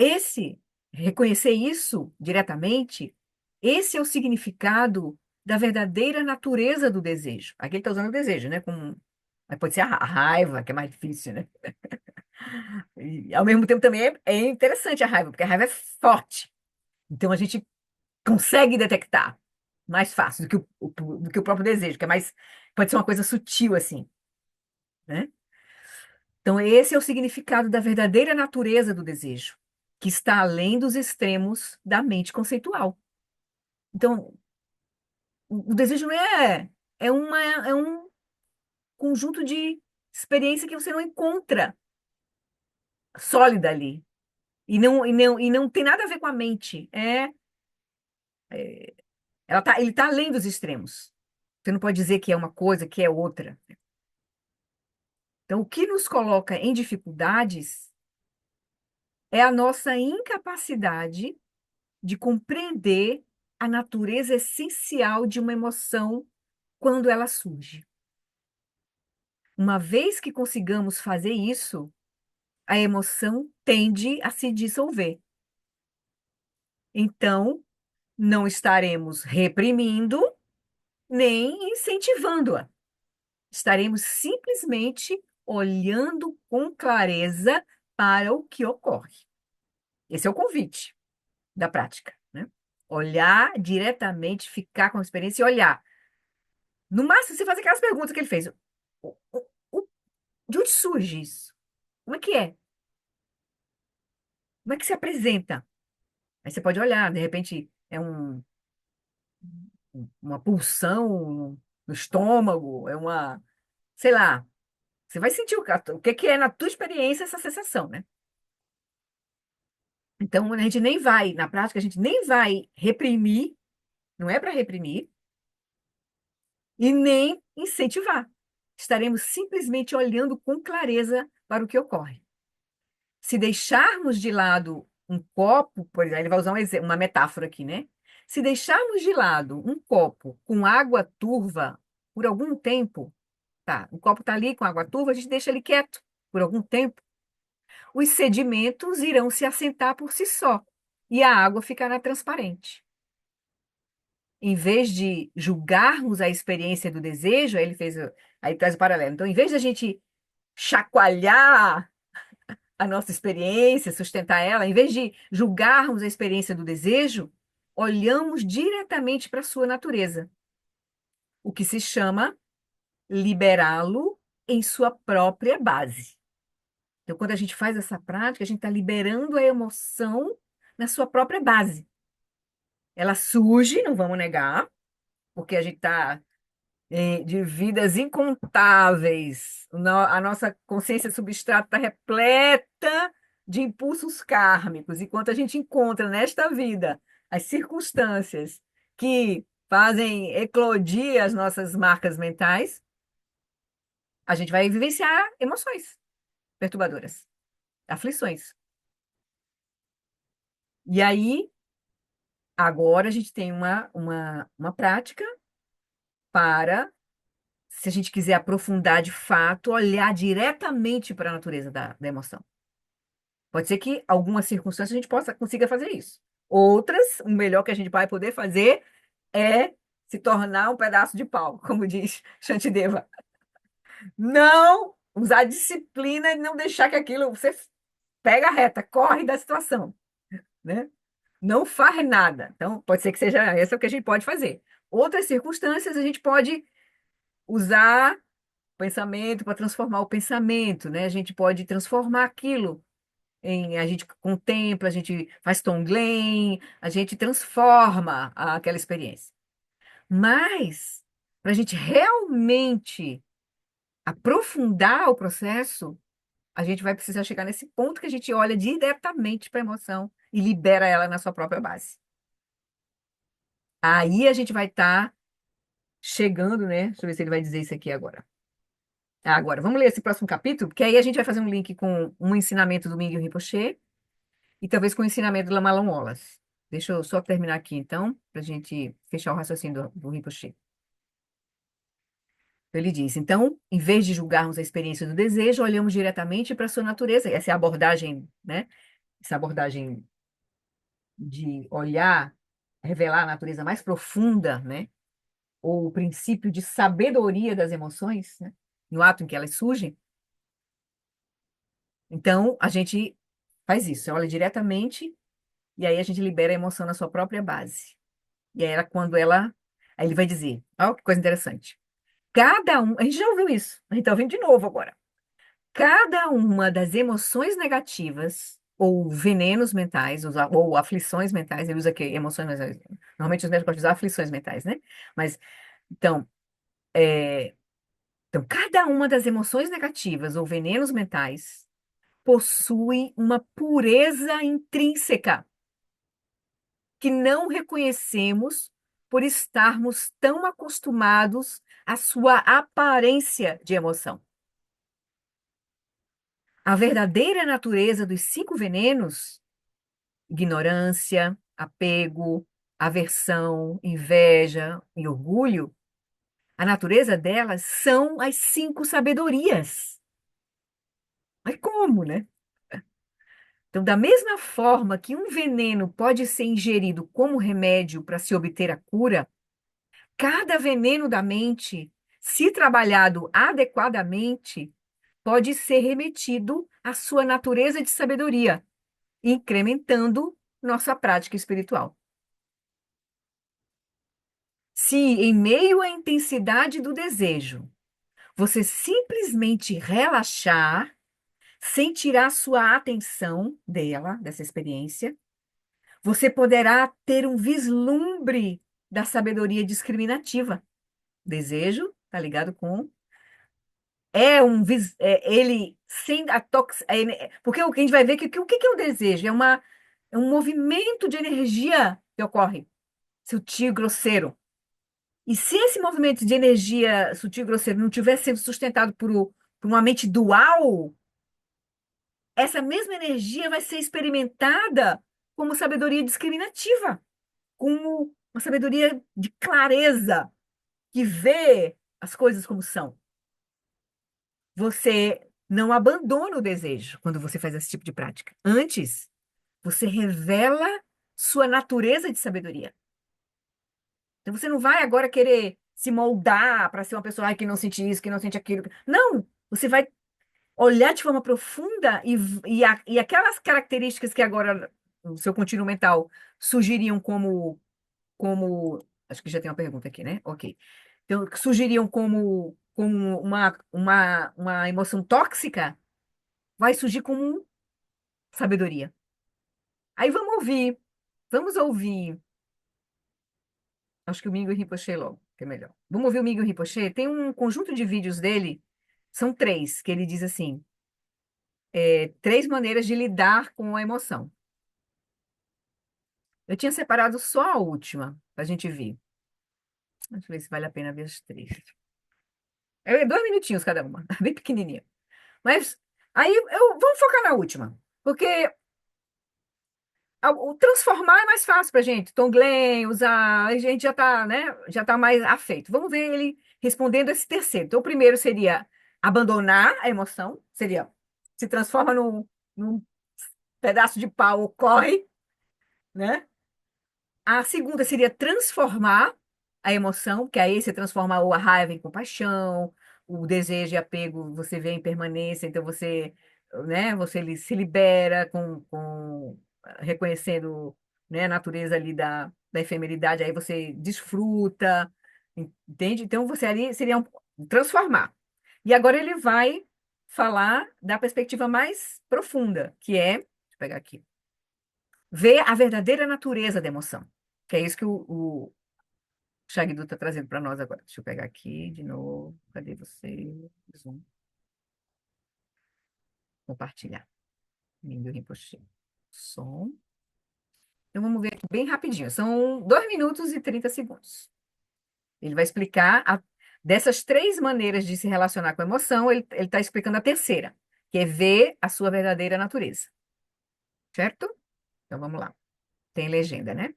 Speaker 1: reconhecer isso diretamente, esse é o significado da verdadeira natureza do desejo. Aqui ele está usando o desejo, né? Mas pode ser a raiva, que é mais difícil, né? E, ao mesmo tempo, também é interessante a raiva, porque a raiva é forte. Então, a gente consegue detectar mais fácil do que o próprio desejo, que é mais, pode ser uma coisa sutil, assim, né? Então, esse é o significado da verdadeira natureza do desejo, que está além dos extremos da mente conceitual. Então, o desejo não é um conjunto de experiência que você não encontra sólida ali. E não tem nada a ver com a mente. Ele está além dos extremos. Você não pode dizer que é uma coisa, que é outra. Então, o que nos coloca em dificuldades é a nossa incapacidade de compreender a natureza essencial de uma emoção quando ela surge. Uma vez que consigamos fazer isso, a emoção tende a se dissolver. Então, não estaremos reprimindo nem incentivando-a. Estaremos simplesmente olhando com clareza para o que ocorre. Esse é o convite da prática, né? Olhar diretamente, ficar com a experiência e olhar. No máximo, você faz aquelas perguntas que ele fez. De onde surge isso? Como é que é? Como é que se apresenta? Aí você pode olhar, de repente é uma pulsão no estômago, sei lá, você vai sentir o que que é na tua experiência essa sensação, né? Então, a gente nem vai, na prática, a gente nem vai reprimir, não é para reprimir, e nem incentivar. Estaremos simplesmente olhando com clareza para o que ocorre. Se deixarmos de lado um copo, por exemplo, ele vai usar uma metáfora aqui, né? Se deixarmos de lado um copo com água turva por algum tempo, tá? O copo está ali com água turva, a gente deixa ele quieto por algum tempo, os sedimentos irão se assentar por si só e a água ficará transparente. Em vez de julgarmos a experiência do desejo, aí traz o paralelo. Então, em vez de a gente chacoalhar a nossa experiência, sustentar ela, em vez de julgarmos a experiência do desejo, olhamos diretamente para a sua natureza, o que se chama liberá-lo em sua própria base. Então, quando a gente faz essa prática, a gente está liberando a emoção na sua própria base. Ela surge, não vamos negar, porque a gente está de vidas incontáveis. A nossa consciência substrata está repleta de impulsos kármicos. Enquanto a gente encontra nesta vida as circunstâncias que fazem eclodir as nossas marcas mentais, a gente vai vivenciar emoções perturbadoras, aflições. E aí, agora a gente tem uma prática para, se a gente quiser aprofundar de fato, olhar diretamente para a natureza da emoção. Pode ser que algumas circunstâncias a gente consiga fazer isso. Outras, o melhor que a gente vai poder fazer é se tornar um pedaço de pau, como diz Shantideva. Não usar disciplina e não deixar que aquilo você pega a reta, corre da situação, né? Não faz nada. Então, pode ser que seja essa o que a gente pode fazer. Outras circunstâncias a gente pode usar pensamento para transformar o pensamento, né? A gente pode transformar aquilo a gente contempla, a gente faz tonglen, a gente transforma aquela experiência. Mas, para a gente realmente aprofundar o processo, a gente vai precisar chegar nesse ponto que a gente olha diretamente para a emoção e libera ela na sua própria base. Aí a gente vai estar chegando, né? Deixa eu ver se ele vai dizer isso aqui agora. Agora, vamos ler esse próximo capítulo, porque aí a gente vai fazer um link com um ensinamento do Miguel Rinpoche e talvez com o ensinamento do Lama Wallace. Deixa eu só terminar aqui, então, para a gente fechar o raciocínio do Rinpoche. Ele diz, então, em vez de julgarmos a experiência do desejo, olhamos diretamente para a sua natureza. Essa é a abordagem, né? Essa abordagem de olhar, revelar a natureza mais profunda, né? Ou o princípio de sabedoria das emoções, né? No ato em que elas surgem. Então, a gente faz isso, olha diretamente e aí a gente libera a emoção na sua própria base. E aí, aí ele vai dizer, olha que coisa interessante. A gente já ouviu isso, a gente está ouvindo de novo agora. Cada uma das emoções negativas, ou venenos mentais, ou aflições mentais, ele usa aqui emoções mentais. Normalmente os médicos gostam de usar aflições mentais, né? Mas, então, cada uma das emoções negativas ou venenos mentais possui uma pureza intrínseca que não reconhecemos por estarmos tão acostumados à sua aparência de emoção. A verdadeira natureza dos 5 venenos, ignorância, apego, aversão, inveja e orgulho, a natureza delas são as 5 sabedorias. Mas como, né? Então, da mesma forma que um veneno pode ser ingerido como remédio para se obter a cura, cada veneno da mente, se trabalhado adequadamente, pode ser remetido à sua natureza de sabedoria, incrementando nossa prática espiritual. Se, em meio à intensidade do desejo, você simplesmente relaxar, sem tirar sua atenção dessa experiência, você poderá ter um vislumbre da sabedoria discriminativa. Desejo, tá ligado com ele sem a porque o que a gente vai ver que o que é o desejo? É um movimento de energia que ocorre, sutil e grosseiro. E se esse movimento de energia sutil e grosseiro não estiver sendo sustentado por uma mente dual, essa mesma energia vai ser experimentada como sabedoria discriminativa, como uma sabedoria de clareza, que vê as coisas como são. Você não abandona o desejo quando você faz esse tipo de prática. Antes, você revela sua natureza de sabedoria. Então, você não vai agora querer se moldar para ser uma pessoa que não sente isso, que não sente aquilo. Não! Você vai olhar de forma profunda e aquelas características que agora o seu contínuo mental sugeriam como. Acho que já tem uma pergunta aqui, né? Ok. Então, que sugeriam como uma emoção tóxica, vai surgir como sabedoria. Aí vamos ouvir. Acho que o Mingo Rinpoche logo, que é melhor. Vamos ouvir o Mingo Rinpoche? Tem um conjunto de vídeos dele, são 3, que ele diz assim, 3 maneiras de lidar com a emoção. Eu tinha separado só a última, para a gente ver. Deixa eu ver se vale a pena ver as 3. 2 minutinhos cada uma, bem pequenininha. Mas aí vamos focar na última, porque o transformar é mais fácil para a gente. Tom Glenn, usar, a gente já está, né? Já está mais afeito. Vamos ver ele respondendo esse terceiro. Então, o primeiro seria abandonar a emoção, seria se transforma num pedaço de pau, corre, né? A segunda seria transformar a emoção, que aí você transforma a raiva em compaixão, o desejo e apego você vê em permanência, então você, né, você se libera reconhecendo, né, a natureza ali da efemeridade, aí você desfruta, entende? Então você ali seria transformar. E agora ele vai falar da perspectiva mais profunda, que é, deixa eu pegar aqui, ver a verdadeira natureza da emoção. Que é isso que o Shagdu está trazendo para nós agora. Deixa eu pegar aqui de novo. Cadê você? Zoom. Compartilhar. Mingyur Rinpoche. Som. Então vamos ver aqui bem rapidinho. São 2 minutos e 30 segundos. Ele vai explicar dessas 3 maneiras de se relacionar com a emoção, ele está explicando a terceira, que é ver a sua verdadeira natureza. Certo? Então vamos lá. Tem legenda, né?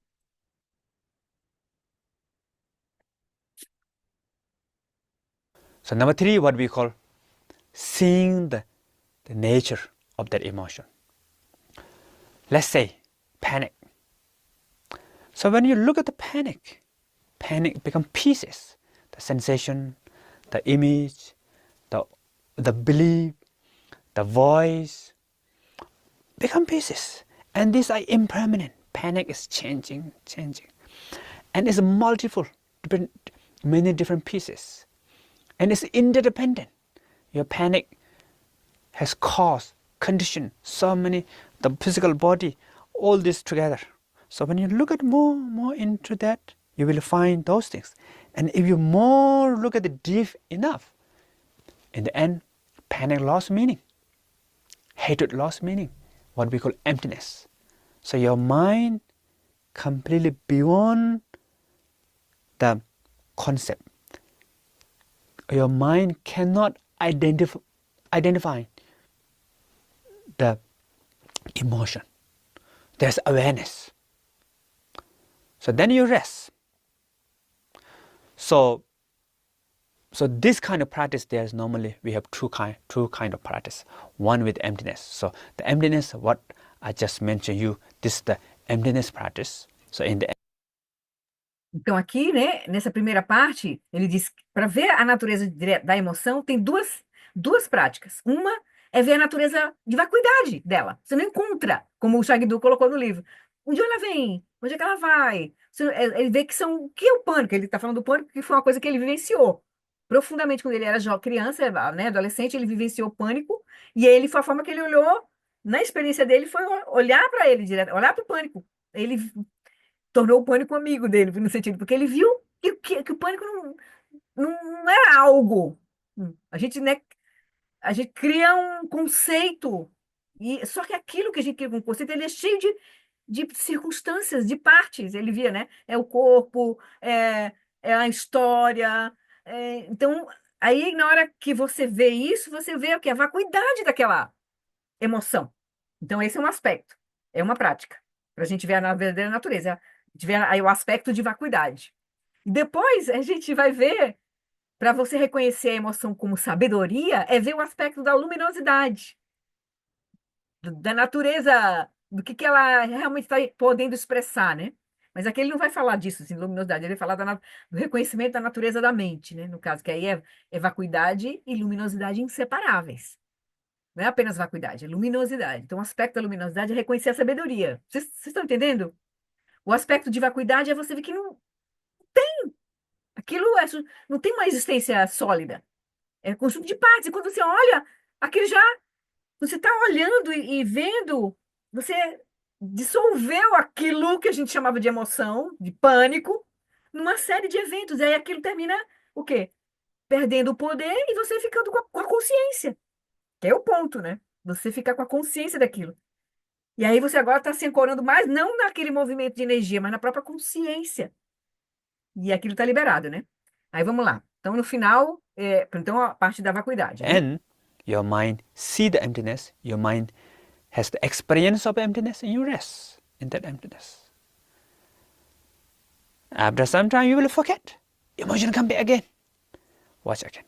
Speaker 4: So number 3, what we call seeing the nature of that emotion. Let's say panic. So when you look at the panic become pieces. The sensation, the image, the belief, the voice become pieces. And these are impermanent. Panic is changing. And it's many different pieces. And it's interdependent. Your panic has caused, conditioned so many, the physical body, all this together. So when you look at more into that, you will find those things. And if you more look at it deep enough, in the end, panic lost meaning. hatred lost meaning, what we call emptiness. So your mind completely beyond the concept. Your mind cannot identify the emotion. There's awareness. So then you rest. So this kind of practice, there's normally we have two kind of practice. One with emptiness. So the emptiness, what I just mentioned you, this is the emptiness practice. So in the
Speaker 1: Então, aqui, né, nessa primeira parte, ele diz que para ver a natureza da emoção, tem duas práticas. Uma é ver a natureza de vacuidade dela. Você não encontra, como o Shagdu colocou no livro. Onde ela vem? Onde é que ela vai? Ele vê que o que é o pânico? Ele está falando do pânico, que foi uma coisa que ele vivenciou profundamente quando ele era criança, né, adolescente, ele vivenciou pânico, e ele foi a forma que ele olhou, na experiência dele, foi olhar para ele direto, olhar para o pânico. Ele tornou o pânico amigo dele, no sentido, porque ele viu que o pânico não era algo. A gente, né, a gente cria um conceito, só que aquilo que a gente cria como conceito, ele é cheio de circunstâncias, de partes, ele via, né? É o corpo, é a história. Então, aí na hora que você vê isso, você vê o que? A vacuidade daquela emoção. Então, esse é um aspecto, é uma prática, para a gente ver a verdadeira natureza. A gente vê aí o aspecto de vacuidade. E depois a gente vai ver, para você reconhecer a emoção como sabedoria, é ver o aspecto da luminosidade, da natureza, do que ela realmente está podendo expressar, né? Mas aqui ele não vai falar disso, assim, luminosidade, ele vai falar do reconhecimento da natureza da mente, né? No caso, que aí é vacuidade e luminosidade inseparáveis. Não é apenas vacuidade, é luminosidade. Então, o aspecto da luminosidade é reconhecer a sabedoria. Vocês estão entendendo? O aspecto de vacuidade é você ver que não tem, aquilo não tem uma existência sólida. É conjunto de partes. E quando você olha, aquilo já, você está olhando e vendo, você dissolveu aquilo que a gente chamava de emoção, de pânico, numa série de eventos. E aí aquilo termina o quê? Perdendo o poder e você ficando com a consciência. Que é o ponto, né? Você ficar com a consciência daquilo. E aí você agora está se ancorando mais, não naquele movimento de energia, mas na própria consciência. E aquilo está liberado, né? Aí vamos lá. Então, no final, então a parte da vacuidade, né?
Speaker 4: and your mind see the emptiness, your mind has the experience of emptiness, and you rest in that emptiness. After some time, you will forget. Emotion come back again. Watch again.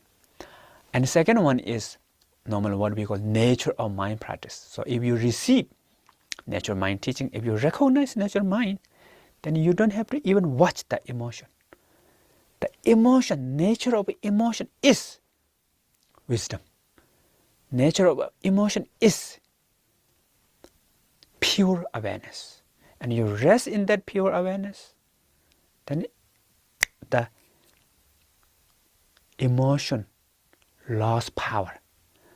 Speaker 4: And the second one is normally what we call nature of mind practice. So if you receive nature mind teaching, if you recognize nature mind, then you don't have to even watch the emotion. The emotion, nature of emotion is wisdom. Nature of emotion is pure awareness. And you rest in that pure awareness, then the emotion lost power.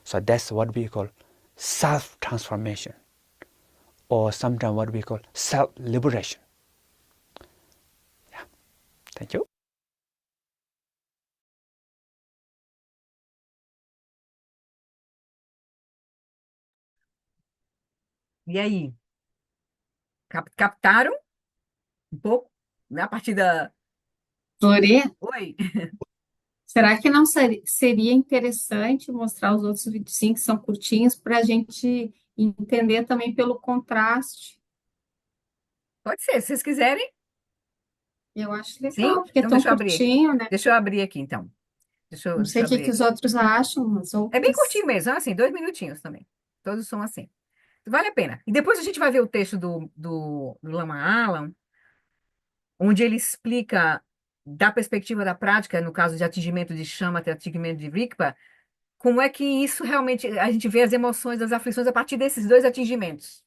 Speaker 4: So that's what we call self-transformation, or sometimes what we call self-liberation. Yeah. Thank you.
Speaker 1: E aí? Captaram um pouco? Né? A partir da...
Speaker 5: Lore,
Speaker 1: Oi?
Speaker 5: será que não seria interessante mostrar os outros vídeos, sim, que são curtinhos, para a gente entender também pelo contraste?
Speaker 1: Pode ser, se vocês quiserem.
Speaker 5: Eu acho
Speaker 1: Sim?
Speaker 5: legal, porque é
Speaker 1: Então
Speaker 5: tão
Speaker 1: deixa eu abrir.
Speaker 5: curtinho, né?
Speaker 1: Deixa eu abrir aqui, então.
Speaker 5: Não
Speaker 1: Deixa
Speaker 5: sei
Speaker 1: eu
Speaker 5: o que
Speaker 1: abrir
Speaker 5: que os
Speaker 1: aqui.
Speaker 5: outros acham, mas
Speaker 1: É bem
Speaker 5: outras...
Speaker 1: curtinho mesmo, assim, 2 minutinhos também. Todos são assim. Vale a pena. E depois a gente vai ver o texto do Lama Alam, onde ele explica, da perspectiva da prática, no caso de atingimento de chama até atingimento de Rigpa, como é que isso realmente, a gente vê as emoções, as aflições a partir desses dois atingimentos.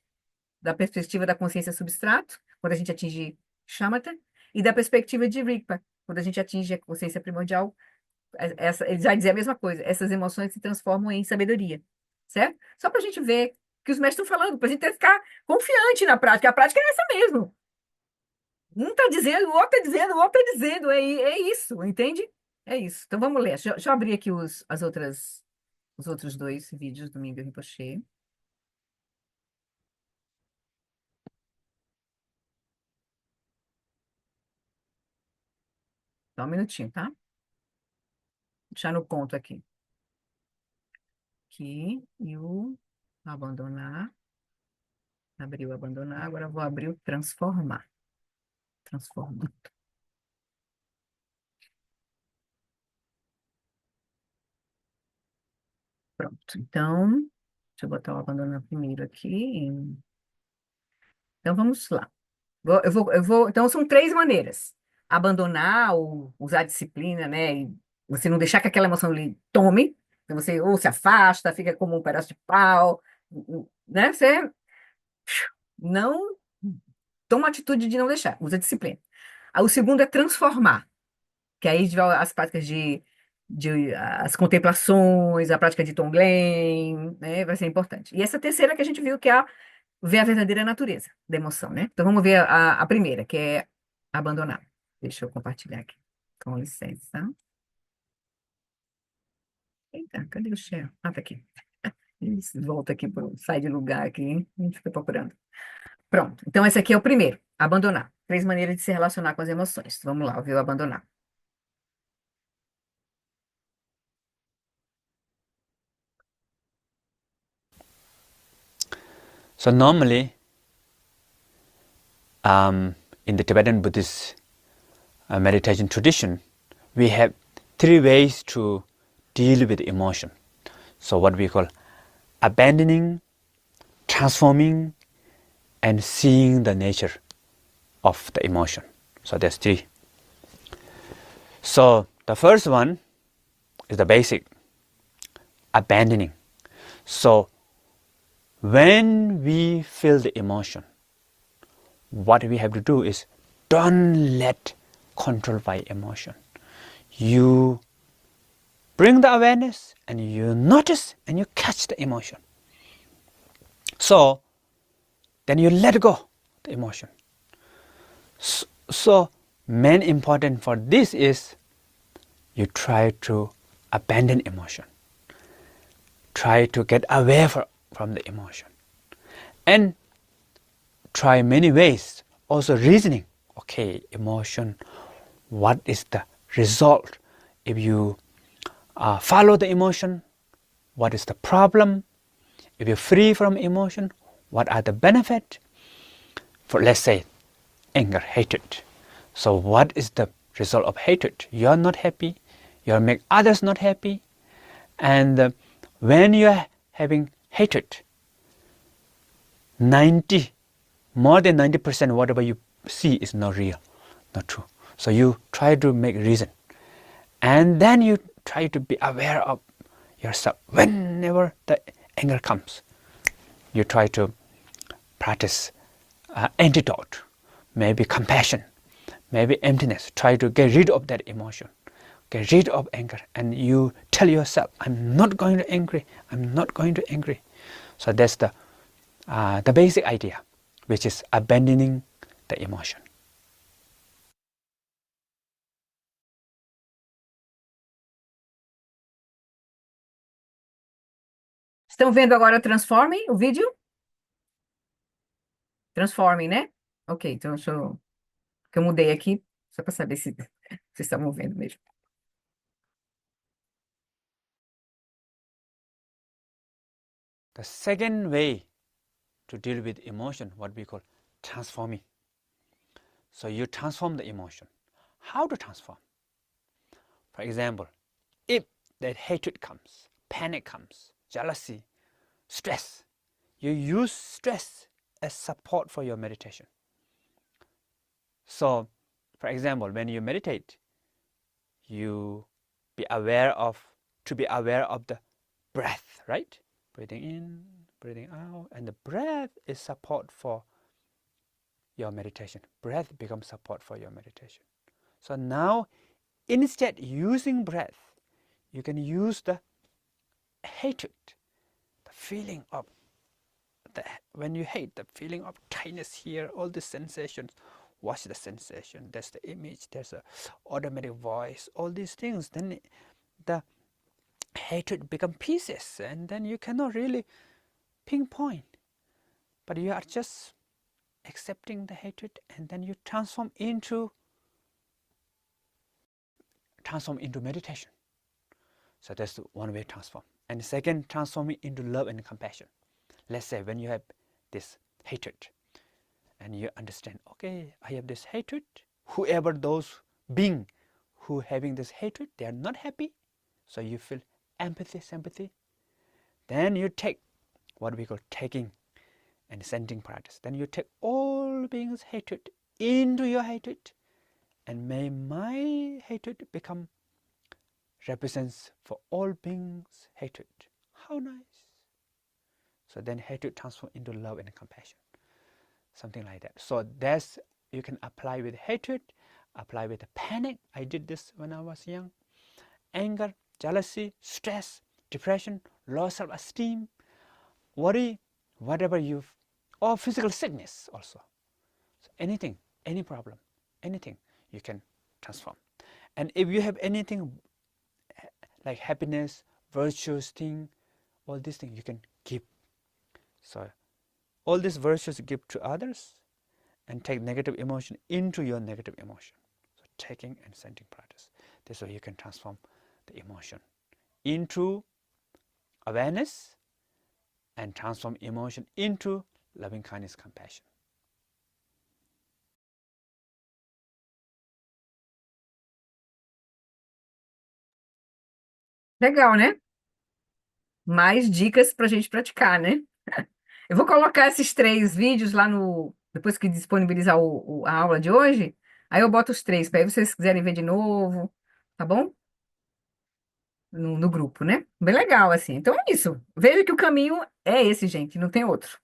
Speaker 1: Da perspectiva da consciência substrato, quando a gente atinge Shamatha, e da perspectiva de Rigpa, quando a gente atinge a consciência primordial. Ele vai dizer a mesma coisa, essas emoções se transformam em sabedoria, certo? Só para a gente ver o que os mestres estão falando, para a gente ficar confiante na prática. A prática é essa mesmo. Um está dizendo, o outro está dizendo, o outro está dizendo. É isso, entende? É isso. Então vamos ler. Deixa eu abrir aqui os outros dois vídeos do Mingyur Rinpoche. Só um minutinho, tá? Deixar no ponto aqui. Aqui, e o abandonar. Abrir o abandonar, agora eu vou abrir o transformar. Transformando. Pronto, então, deixa eu botar o abandonar primeiro aqui. Então, vamos lá. Então, são 3 maneiras. Abandonar ou usar disciplina, né? E você não deixar que aquela emoção lhe tome. Então, você ou se afasta, fica como um pedaço de pau, né? Você não toma a atitude de não deixar, usa disciplina. O segundo é transformar, que aí vai as práticas as contemplações, a prática de Tonglen, né? Vai ser importante. E essa terceira que a gente viu que é ver a verdadeira natureza da emoção, né? Então vamos ver a primeira, que é abandonar. Deixa eu compartilhar aqui. Com licença. Eita, cadê o share? Ah, tá aqui. Isso, volta aqui, sai de lugar aqui, a gente fica procurando. Pronto. Então, esse aqui é o primeiro, abandonar. 3 maneiras de se relacionar com as emoções. Vamos lá, viu? Abandonar.
Speaker 4: So normally, in the Tibetan Buddhist meditation tradition, we have 3 ways to deal with emotion. So what we call abandoning, transforming, and seeing the nature of the emotion. So there's 3. So the first one is the basic, abandoning. So when we feel the emotion, what we have to do is don't let control by emotion. You bring the awareness and you notice and you catch the emotion. So then you let go the emotion. So main important for this is you try to abandon emotion. Try to get away from the emotion. And try many ways, also reasoning. Okay, emotion, what is the result? If you follow the emotion, what is the problem? If you're free from emotion, what are the benefits? For let's say anger, hatred. So what is the result of hatred? You're not happy, you make others not happy, and when you're having hatred, more than 90% whatever you see is not real, not true. So you try to make reason, and then you try to be aware of yourself. Whenever the anger comes, you try to practice antidote, maybe compassion, maybe emptiness. Try to get rid of that emotion, get rid of anger, and you tell yourself, I'm not going to angry, I'm not going to angry. So that's the basic idea, which is abandoning the emotion.
Speaker 1: Estão vendo agora Transforming, o vídeo? Transforming, né? Ok, então deixa eu... que eu mudei aqui, só para saber se vocês estavam vendo mesmo.
Speaker 4: The second way to deal with emotion, what we call transforming. So you transform the emotion. How to transform? For example, if that hatred comes, panic comes, jealousy, stress, you use stress as support for your meditation. So, for example, when you meditate, you be aware of the breath, right? Breathing in, breathing out, and the breath is support for your meditation. Breath becomes support for your meditation. So now, instead using breath, you can use the hatred, the feeling of when you hate, the feeling of tightness here, all the sensations. Watch the sensation. There's the image. There's a automatic voice. All these things. Then the hatred become pieces, and then you cannot really pinpoint. But you are just accepting the hatred, and then you transform into transform into meditation. So that's one way transform. And the second, transforming into love and compassion. Let's say when you have this hatred and you understand, okay, I have this hatred. Whoever those being who having this hatred, they are not happy. So you feel empathy, sympathy. Then you take what we call taking and sending practice. Then you take all beings' hatred into your hatred, and may my hatred become represents for all beings' hatred. How nice. So then hatred transforms into love and compassion. Something like that. So that's, you can apply with hatred, apply with panic. I did this when I was young. Anger, jealousy, stress, depression, low self-esteem, worry, whatever you've, or physical sickness also. So anything, any problem, anything you can transform. And if you have anything like happiness, virtuous thing, all these things you can give. So all these virtues give to others, and take negative emotion into your negative emotion. So taking and sending practice. This way you can transform the emotion into awareness and transform emotion into loving kindness, compassion.
Speaker 1: Legal, né? Mais dicas pra gente praticar, né? Eu vou colocar esses 3 vídeos lá no. Depois que disponibilizar a aula de hoje, aí eu boto os 3, para aí vocês quiserem ver de novo, tá bom? No grupo, né? Bem legal, assim. Então é isso. Veja que o caminho é esse, gente, não tem outro.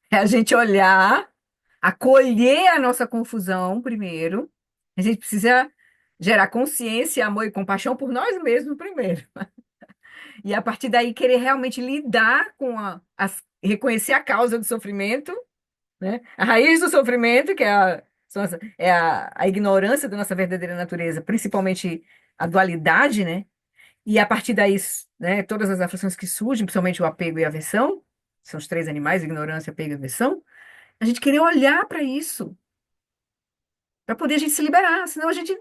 Speaker 1: É a gente olhar, acolher a nossa confusão primeiro. A gente precisa gerar consciência, amor e compaixão por nós mesmos primeiro. E a partir daí querer realmente lidar com reconhecer a causa do sofrimento, né? A raiz do sofrimento, que é a ignorância da nossa verdadeira natureza, principalmente a dualidade, né? E a partir daí, né, todas as aflições que surgem, principalmente o apego e a aversão, são os 3 animais, ignorância, apego e aversão, a gente querer olhar para isso, para poder a gente se liberar, senão a gente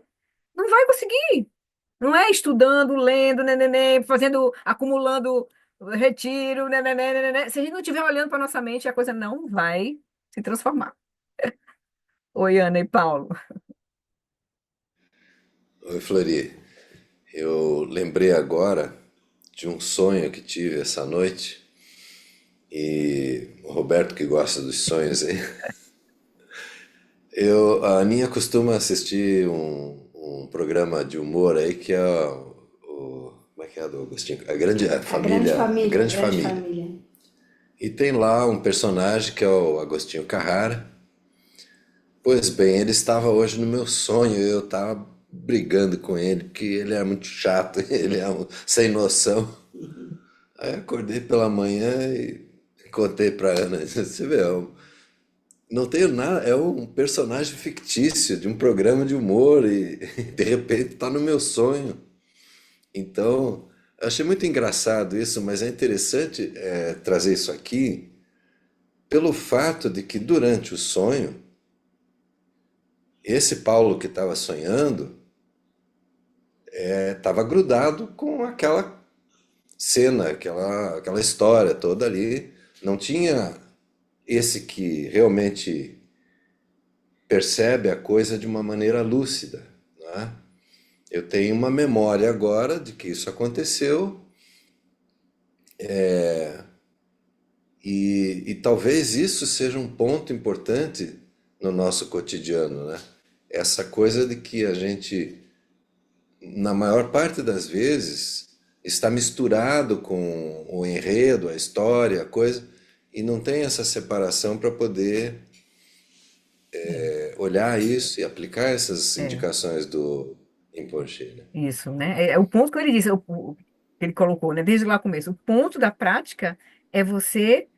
Speaker 1: não vai conseguir. Não é estudando, lendo, neném, fazendo, acumulando retiro, neném. Se a gente não estiver olhando para nossa mente, a coisa não vai se transformar. Oi, Ana e Paulo.
Speaker 6: Oi, Flori. Eu lembrei agora de um sonho que tive essa noite, e o Roberto que gosta dos sonhos aí. A Aninha costuma assistir um programa de humor aí que é como é que é do Agostinho? A Grande Família. A Grande Família. E tem lá um personagem que é o Agostinho Carrara. Pois bem, ele estava hoje no meu sonho, eu estava brigando com ele, porque ele é muito chato, ele é sem noção. Aí acordei pela manhã e contei para Ana, você vê, não tenho nada, é um personagem fictício de um programa de humor e de repente está no meu sonho. Então, eu achei muito engraçado isso, mas é interessante trazer isso aqui pelo fato de que durante o sonho, esse Paulo que estava sonhando estava grudado com aquela cena, aquela história toda ali. Não tinha esse que realmente percebe a coisa de uma maneira lúcida, né? Eu tenho uma memória agora de que isso aconteceu, e talvez isso seja um ponto importante no nosso cotidiano, né? Essa coisa de que a gente, na maior parte das vezes, está misturado com o enredo, a história, a coisa, e não tem essa separação para poder olhar isso e aplicar essas indicações do Rinpoche, né?
Speaker 1: Isso, né? É o ponto que ele disse, que ele colocou, né? Desde lá no começo. O ponto da prática é você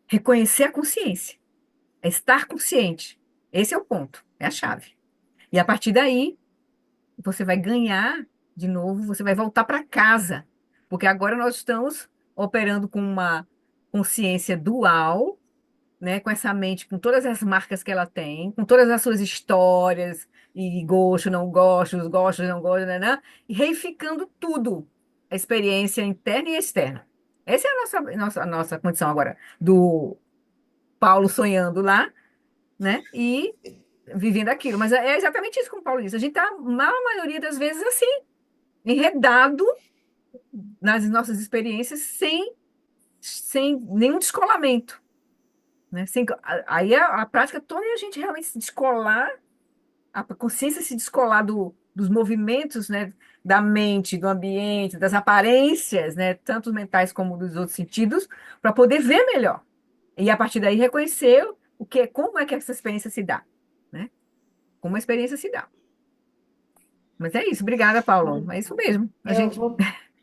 Speaker 1: reconhecer a consciência, é estar consciente. Esse é o ponto, é a chave. E a partir daí, você vai ganhar de novo, você vai voltar para casa, porque agora nós estamos operando com uma consciência dual, né, com essa mente, com todas as marcas que ela tem, com todas as suas histórias, e gosto, não gosto, os gostos, não gosto, né? E reificando tudo, a experiência interna e externa. Essa é a nossa condição agora, do Paulo sonhando lá, né? E vivendo aquilo. Mas é exatamente isso que o Paulo disse. A gente está, na maioria das vezes, assim, enredado nas nossas experiências sem nenhum descolamento, né? Aí a prática toda é a gente realmente se descolar, a consciência se descolar dos movimentos, né? Da mente, do ambiente, das aparências, né? Tanto mentais como dos outros sentidos, para poder ver melhor. E a partir daí reconhecer como é que essa experiência se dá, né? Como a experiência se dá. Mas é isso. Obrigada, Paulo. É isso mesmo. A
Speaker 7: Eu
Speaker 1: gente.
Speaker 7: vou,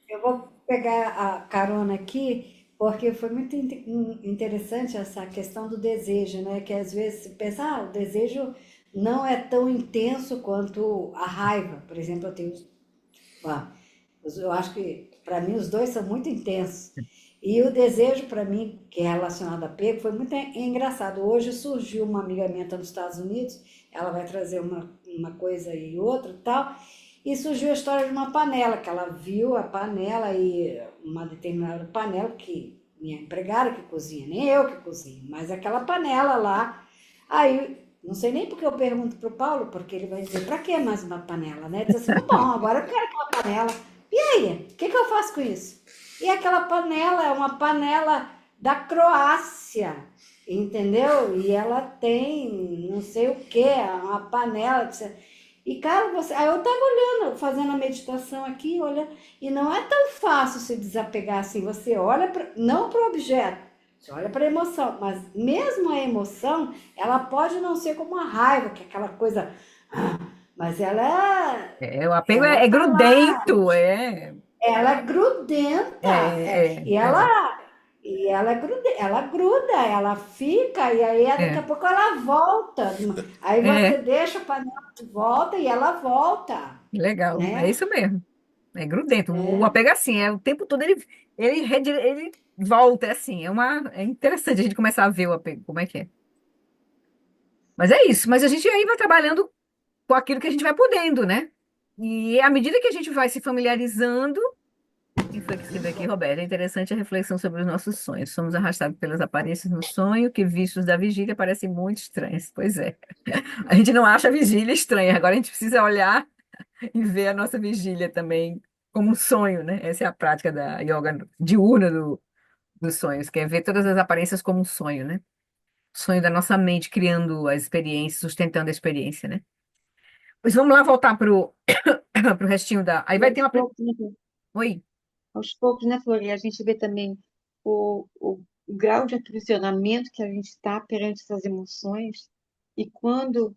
Speaker 7: eu vou pegar a carona aqui, porque foi muito interessante essa questão do desejo, né? Que às vezes você pensa, o desejo não é tão intenso quanto a raiva. Por exemplo, ah, eu acho que para mim os dois são muito intensos. E o desejo para mim, que é relacionado a apego, foi muito engraçado. Hoje surgiu uma amiga minha tá nos Estados Unidos, ela vai trazer uma coisa e outra e tal. E surgiu a história de uma panela, que ela viu a panela e uma determinada panela, que minha empregada que cozinha, nem eu que cozinho, mas aquela panela lá. Aí, não sei nem porque eu pergunto pro Paulo, porque ele vai dizer, para que mais uma panela, né? Diz assim, bom, agora eu quero aquela panela. E aí, o que eu faço com isso? E aquela panela é uma panela da Croácia, entendeu? E ela tem não sei o que, uma panela. E, cara, aí eu tava olhando, fazendo a meditação aqui, olha, e não é tão fácil se desapegar assim. Você olha não para o objeto, você olha para a emoção, mas mesmo a emoção, ela pode não ser como a raiva, que é aquela coisa, mas
Speaker 1: O apego
Speaker 7: ela
Speaker 1: é
Speaker 7: tá lá,
Speaker 1: grudento, é.
Speaker 7: ela é grudenta, ela gruda, ela fica, e aí daqui a
Speaker 1: É,
Speaker 7: pouco ela volta. Aí você
Speaker 1: é,
Speaker 7: deixa a panela de volta e ela volta,
Speaker 1: legal, é
Speaker 7: né?
Speaker 1: isso mesmo. É grudento. O apego é assim, o tempo todo ele volta, é assim, é interessante a gente começar a ver o apego, como é que é. Mas é isso, mas a gente aí vai trabalhando com aquilo que a gente vai podendo, né? E à medida que a gente vai se familiarizando, quem foi que escreveu aqui, Roberto? É interessante a reflexão sobre os nossos sonhos. Somos arrastados pelas aparências no sonho, que vistos da vigília parecem muito estranhos. Pois é. A gente não acha a vigília estranha, agora a gente precisa olhar e ver a nossa vigília também como um sonho, né? Essa é a prática da yoga diurna dos sonhos, que é ver todas as aparências como um sonho, né? Sonho da nossa mente criando as experiências, sustentando a experiência, né? Pois vamos lá voltar pro, pro restinho da. Aí
Speaker 2: E
Speaker 1: vai ter uma. Oi.
Speaker 2: aos poucos, né, Flor? E a gente vê também o grau de aprisionamento que a gente está perante essas emoções. E quando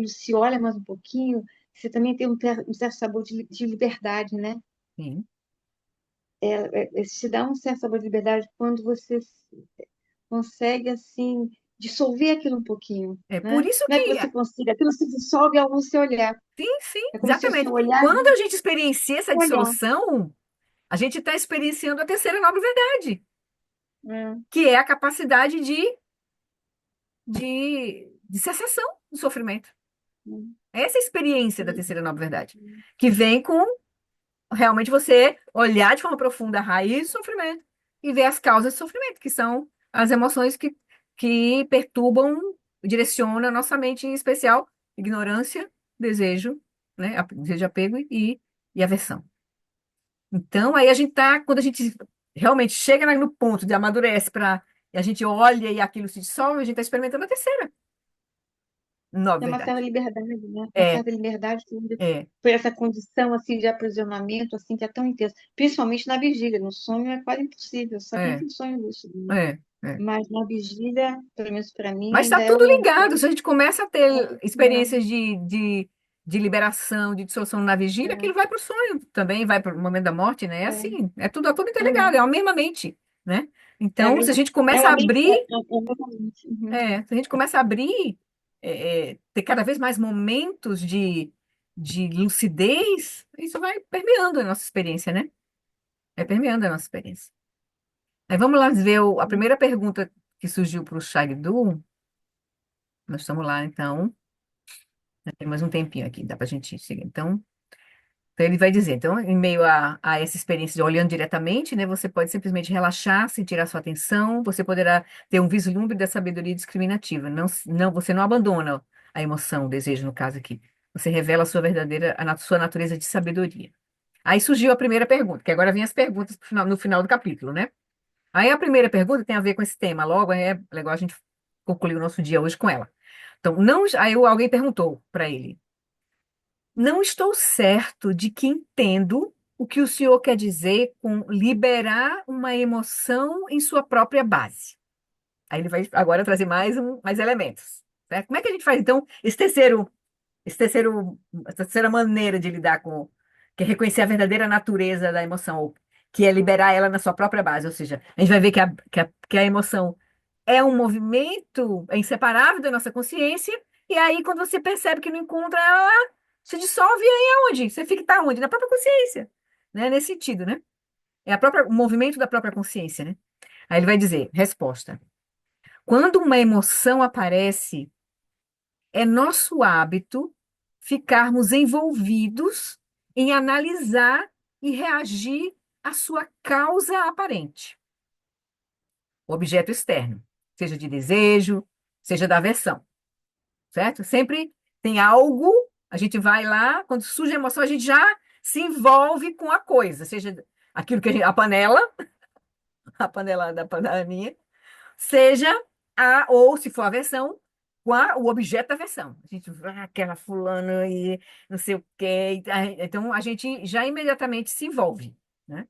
Speaker 2: se olha mais um pouquinho, você também tem um certo sabor de liberdade, né?
Speaker 1: Sim.
Speaker 2: Se dá um certo sabor de liberdade quando você consegue, assim, dissolver aquilo um pouquinho,
Speaker 1: É por
Speaker 2: né?
Speaker 1: isso
Speaker 2: Não é que
Speaker 1: que.
Speaker 2: você consiga, aquilo se dissolve ao você olhar.
Speaker 1: Sim, sim,
Speaker 2: É como se o seu
Speaker 1: exatamente.
Speaker 2: olhar
Speaker 1: Quando a
Speaker 2: vira
Speaker 1: gente experiencia essa
Speaker 2: um olhar.
Speaker 1: dissolução, a gente está experienciando a terceira nobre verdade,
Speaker 2: É.
Speaker 1: que é a capacidade de cessação do sofrimento. Essa é a experiência da terceira nobre verdade, que vem com realmente você olhar de forma profunda a raiz do sofrimento e ver as causas do sofrimento, que são as emoções que perturbam, direcionam a nossa mente, em especial ignorância, desejo, né? Desejo, apego e aversão. Então, aí a gente tá, quando a gente realmente chega no ponto de amadurece e a gente olha e aquilo se dissolve, a gente está experimentando a terceira nova
Speaker 2: Tem uma certa
Speaker 1: verdade.
Speaker 2: liberdade, né? Uma
Speaker 1: É,
Speaker 2: certa liberdade
Speaker 1: é,
Speaker 2: por essa condição assim de aprisionamento assim que é tão intensa, principalmente na vigília. No sonho é quase impossível, só quem
Speaker 1: é,
Speaker 2: tem sonho lúcido, né?
Speaker 1: é, é.
Speaker 2: Mas na vigília, pelo menos para mim,
Speaker 1: Mas está
Speaker 2: ainda é
Speaker 1: tudo
Speaker 2: o
Speaker 1: ligado. Se a gente começa a ter
Speaker 2: é,
Speaker 1: experiências de liberação, de dissolução na vigília, aquilo vai para o sonho também, vai para o momento da morte, né? É
Speaker 2: é,
Speaker 1: assim, tudo interligado, é
Speaker 2: uhum.
Speaker 1: a mesma mente, né?
Speaker 2: É a
Speaker 1: Então, se a
Speaker 2: mesma,
Speaker 1: gente começa a abrir,
Speaker 2: exatamente. Uhum.
Speaker 1: se a gente começa a abrir, ter cada vez mais momentos de lucidez, isso vai permeando a nossa experiência, né? Vai permeando a nossa experiência. Aí vamos lá ver a primeira pergunta que surgiu para o Shagdu. Nós estamos lá, então. Tem mais um tempinho aqui, dá para a gente seguir. Então, ele vai dizer, então, em meio a essa experiência de olhando diretamente, né, você pode simplesmente relaxar, sem tirar sua atenção, você poderá ter um vislumbre da sabedoria discriminativa. Não, você não abandona a emoção, o desejo, no caso aqui. Você revela a sua sua natureza de sabedoria. Aí surgiu a primeira pergunta, que agora vem as perguntas no final do capítulo, né? Aí a primeira pergunta tem a ver com esse tema, logo é legal a gente concluir o nosso dia hoje com ela. Então, alguém perguntou para ele: não estou certo de que entendo o que o senhor quer dizer com liberar uma emoção em sua própria base. Aí ele vai agora trazer mais elementos, certo? Como é que a gente faz, então, essa terceira maneira de lidar que é reconhecer a verdadeira natureza da emoção, ou que é liberar ela na sua própria base, ou seja, a gente vai ver que a emoção é um movimento, é inseparável da nossa consciência, e aí quando você percebe que não encontra ela, se dissolve, e aí aonde? Você fica, tá onde? Na própria consciência, né? Nesse sentido, né? É o movimento da própria consciência, né? Aí ele vai dizer, resposta: quando uma emoção aparece, é nosso hábito ficarmos envolvidos em analisar e reagir à sua causa aparente, o objeto externo, seja de desejo, seja da aversão, certo? Sempre tem algo, a gente vai lá, quando surge a emoção, a gente já se envolve com a coisa, seja aquilo que a panela, a panela da panelinha, seja ou se for a versão, o objeto da versão. A gente, aquela fulana e não sei o quê. Então, a gente já imediatamente se envolve, né?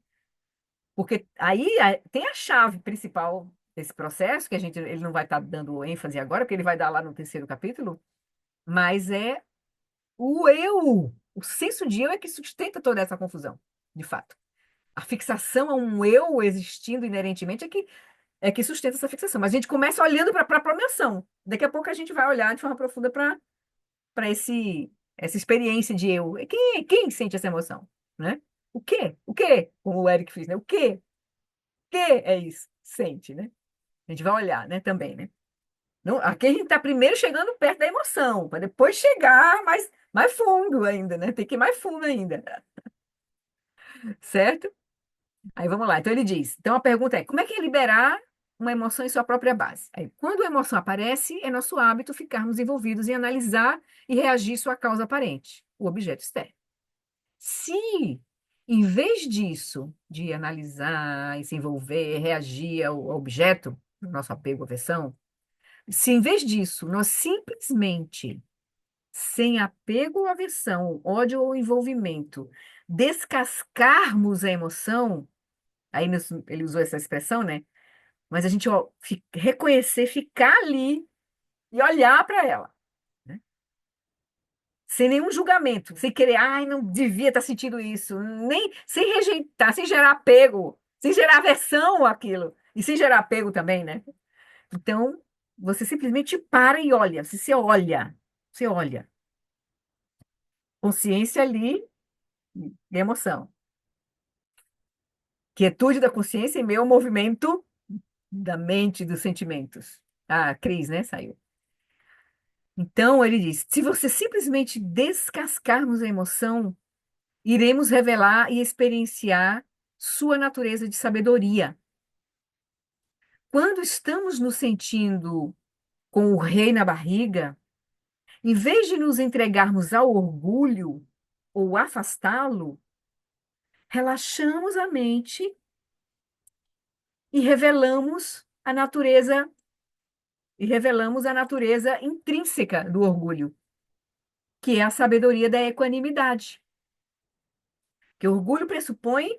Speaker 1: Porque aí tem a chave principal desse processo, que ele não vai estar dando ênfase agora, porque ele vai dar lá no terceiro capítulo, mas é o eu. O senso de eu é que sustenta toda essa confusão, de fato. A fixação a um eu existindo inerentemente é que sustenta essa fixação. Mas a gente começa olhando para a própria emoção. Daqui a pouco a gente vai olhar de forma profunda para essa experiência de eu. E quem sente essa emoção, né? O quê? O quê? Como o Eric fez, né? O quê? O quê é isso? Sente, né? A gente vai olhar, né? Também, né? Não, aqui a gente está primeiro chegando perto da emoção, para depois chegar mais fundo ainda, né? Tem que ir mais fundo ainda, certo? Aí vamos lá. Então ele diz: então a pergunta é: como é que é liberar uma emoção em sua própria base? Aí, quando a emoção aparece, é nosso hábito ficarmos envolvidos em analisar e reagir sua causa aparente, o objeto externo. Se, em vez disso, de analisar e se envolver, reagir ao objeto, nosso apego, aversão, se em vez disso nós simplesmente, sem apego ou aversão, ódio ou envolvimento, descascarmos a emoção, aí ele usou essa expressão, né? Mas a gente reconhecer, ficar ali e olhar para ela, né? Sem nenhum julgamento, sem querer, ai, não devia estar sentindo isso, nem sem rejeitar, sem gerar apego, sem gerar aversão àquilo, e sem gerar apego também, né? Então, você simplesmente para e olha, você olha, consciência ali e emoção. Quietude da consciência em meio ao movimento da mente e dos sentimentos. Ah, Cris, né? Saiu. Então, ele diz: se você simplesmente descascarmos a emoção, iremos revelar e experienciar sua natureza de sabedoria. Quando estamos nos sentindo com o rei na barriga, em vez de nos entregarmos ao orgulho ou afastá-lo, relaxamos a mente e revelamos a natureza intrínseca do orgulho, que é a sabedoria da equanimidade. Que o orgulho pressupõe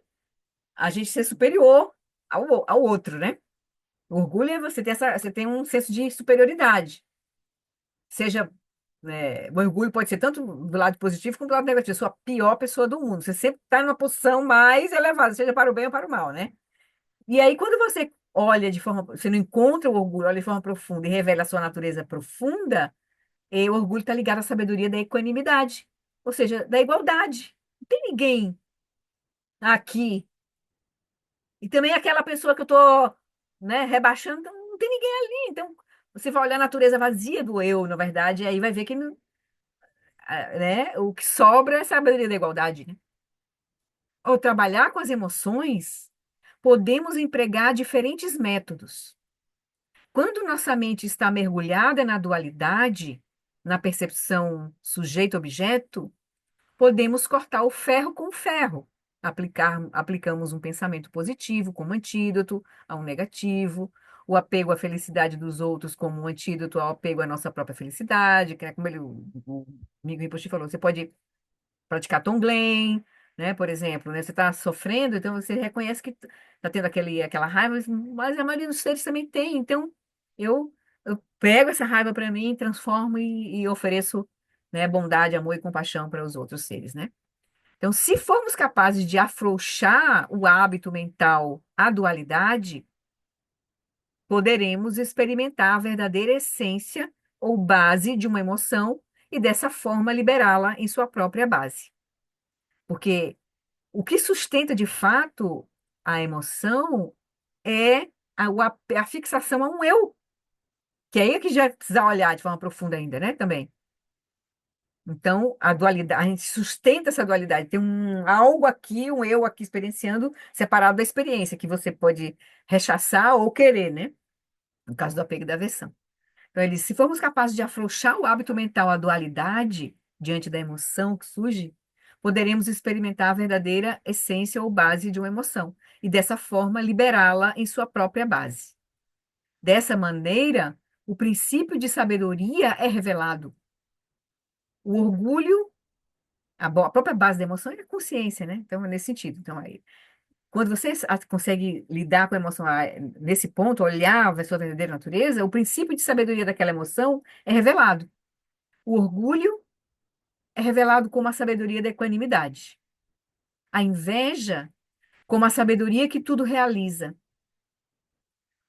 Speaker 1: a gente ser superior ao outro, né? O orgulho é você tem um senso de superioridade. Seja, o orgulho pode ser tanto do lado positivo como do lado negativo. Eu sou a pior pessoa do mundo. Você sempre está numa posição mais elevada, seja para o bem ou para o mal, né? E aí, quando você olha você não encontra o orgulho, olha de forma profunda e revela a sua natureza profunda, o orgulho está ligado à sabedoria da equanimidade, ou seja, da igualdade. Não tem ninguém aqui. E também aquela pessoa que eu estou, né, rebaixando, então não tem ninguém ali. Então, você vai olhar a natureza vazia do eu, na verdade, e aí vai ver que né, o que sobra é a sabedoria da igualdade, né? Ao trabalhar com as emoções, podemos empregar diferentes métodos. Quando nossa mente está mergulhada na dualidade, na percepção sujeito-objeto, podemos cortar o ferro com o ferro. Aplicamos um pensamento positivo como antídoto a um negativo, o apego à felicidade dos outros como um antídoto ao apego à nossa própria felicidade, que é como o amigo Rinpoche falou, você pode praticar Tonglen, né, por exemplo, né, você está sofrendo, então você reconhece que está tendo aquela raiva, mas a maioria dos seres também tem, então eu pego essa raiva para mim, transformo e ofereço, né, bondade, amor e compaixão para os outros seres, né? Então, se formos capazes de afrouxar o hábito mental à dualidade, poderemos experimentar a verdadeira essência ou base de uma emoção e, dessa forma, liberá-la em sua própria base. Porque o que sustenta de fato a emoção é a fixação a um eu, que aí é que já precisa olhar de forma profunda ainda, né? Também. Então, a dualidade, a gente sustenta essa dualidade. Tem algo aqui, um eu aqui experienciando, separado da experiência, que você pode rechaçar ou querer, né? No caso do apego e da aversão. Então, se formos capazes de afrouxar o hábito mental à dualidade diante da emoção que surge, poderemos experimentar a verdadeira essência ou base de uma emoção e, dessa forma, liberá-la em sua própria base. Dessa maneira, o princípio de sabedoria é revelado. O orgulho, a própria base da emoção é a consciência, né? Então, é nesse sentido. Então, aí, quando você consegue lidar com a emoção nesse ponto, olhar a sua verdadeira natureza, o princípio de sabedoria daquela emoção é revelado. O orgulho é revelado como a sabedoria da equanimidade. A inveja, como a sabedoria que tudo realiza.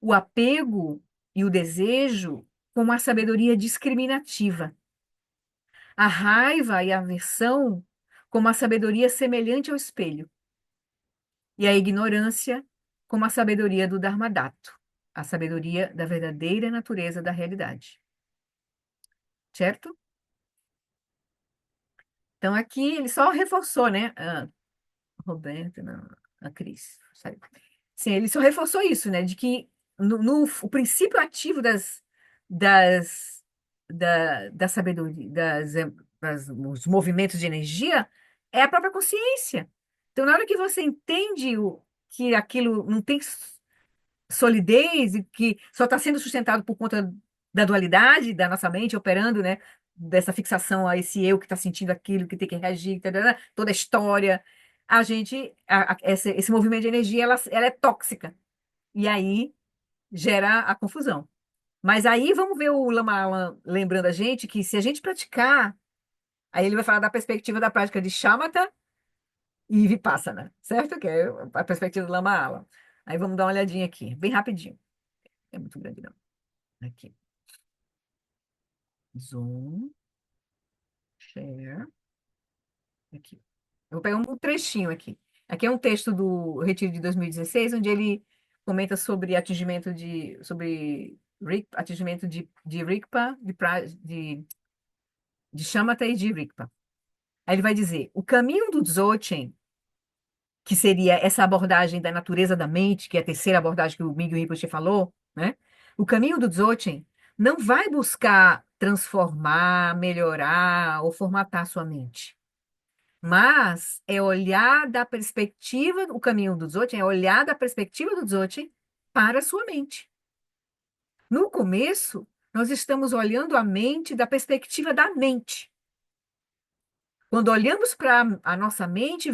Speaker 1: O apego e o desejo, como a sabedoria discriminativa. A raiva e a aversão, como a sabedoria semelhante ao espelho. E a ignorância, como a sabedoria do Dharmadato, a sabedoria da verdadeira natureza da realidade. Certo? Então, aqui ele só reforçou, né? Roberto, não, a Cris, sabe? Sim, ele só reforçou isso, né? De que o princípio ativo das, da sabedoria, os movimentos de energia é a própria consciência. Então, na hora que você entende que aquilo não tem solidez e que só está sendo sustentado por conta da dualidade da nossa mente operando, né? Dessa fixação a esse eu que está sentindo aquilo, que tem que reagir, tarará, toda a história. Esse movimento de energia, ela é tóxica. E aí gera a confusão. Mas aí vamos ver o Lama Alam lembrando a gente que se a gente praticar, aí ele vai falar da perspectiva da prática de Shamatha e Vipassana, certo? Que é a perspectiva do Lama Alam. Aí vamos dar uma olhadinha aqui, bem rapidinho. É muito grande, não. Aqui. Zoom, share. Aqui. Eu vou pegar um trechinho aqui. Aqui é um texto do Retiro de 2016, onde ele comenta sobre atingimento de Rigpa, de Shamatha e de Rigpa. Aí ele vai dizer, o caminho do Dzogchen, que seria essa abordagem da natureza da mente, que é a terceira abordagem que o Miguel Rinpoche falou, né? O caminho do Dzogchen não vai buscar transformar, melhorar ou formatar sua mente. Mas é olhar da perspectiva, o caminho do Dzogchen é olhar da perspectiva do Dzogchen para a sua mente. No começo, nós estamos olhando a mente da perspectiva da mente. Quando olhamos para a nossa mente,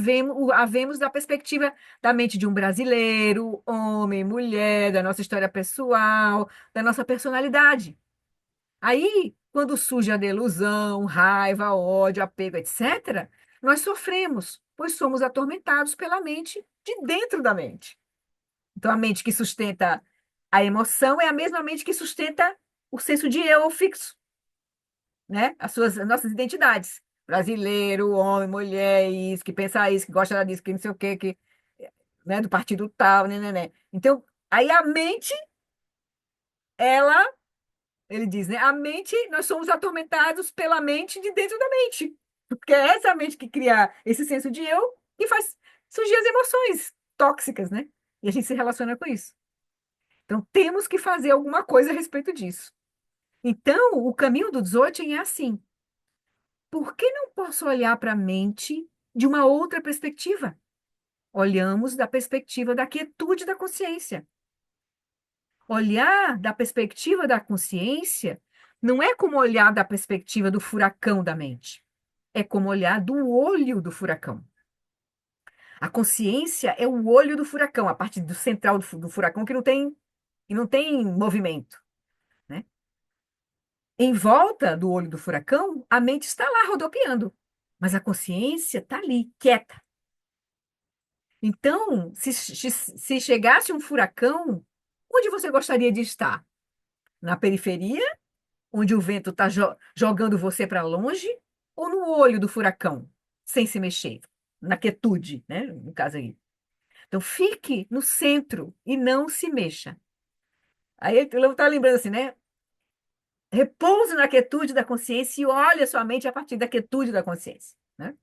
Speaker 1: a vemos da perspectiva da mente de um brasileiro, homem, mulher, da nossa história pessoal, da nossa personalidade. Aí, quando surge a delusão, raiva, ódio, apego, etc., nós sofremos, pois somos atormentados pela mente de dentro da mente. Então, a mente que sustenta a emoção é a mesma mente que sustenta o senso de eu fixo, né? As nossas identidades. Brasileiro, homem, mulher, isso, que pensa isso, que gosta disso, que não sei o quê, que, né, do partido tal, né, né, né. Então, aí a mente, ela Ele diz, né? A mente, nós somos atormentados pela mente de dentro da mente. Porque é essa mente que cria esse senso de eu e faz surgir as emoções tóxicas, né? E a gente se relaciona com isso. Então, temos que fazer alguma coisa a respeito disso. Então, o caminho do Dzogchen é assim. Por que não posso olhar para a mente de uma outra perspectiva? Olhamos da perspectiva da quietude da consciência. Olhar da perspectiva da consciência não é como olhar da perspectiva do furacão da mente. É como olhar do olho do furacão. A consciência é o olho do furacão, a parte do central do furacão que não tem movimento, né? Em volta do olho do furacão, a mente está lá rodopiando, mas a consciência está ali, quieta. Então, se chegasse um furacão, onde você gostaria de estar? Na periferia, onde o vento está jogando você para longe, ou no olho do furacão, sem se mexer, na quietude, né? No caso aí. Então, fique no centro e não se mexa. Aí eu estava lembrando assim, né? Repouse na quietude da consciência e olhe a sua mente a partir da quietude da consciência, né?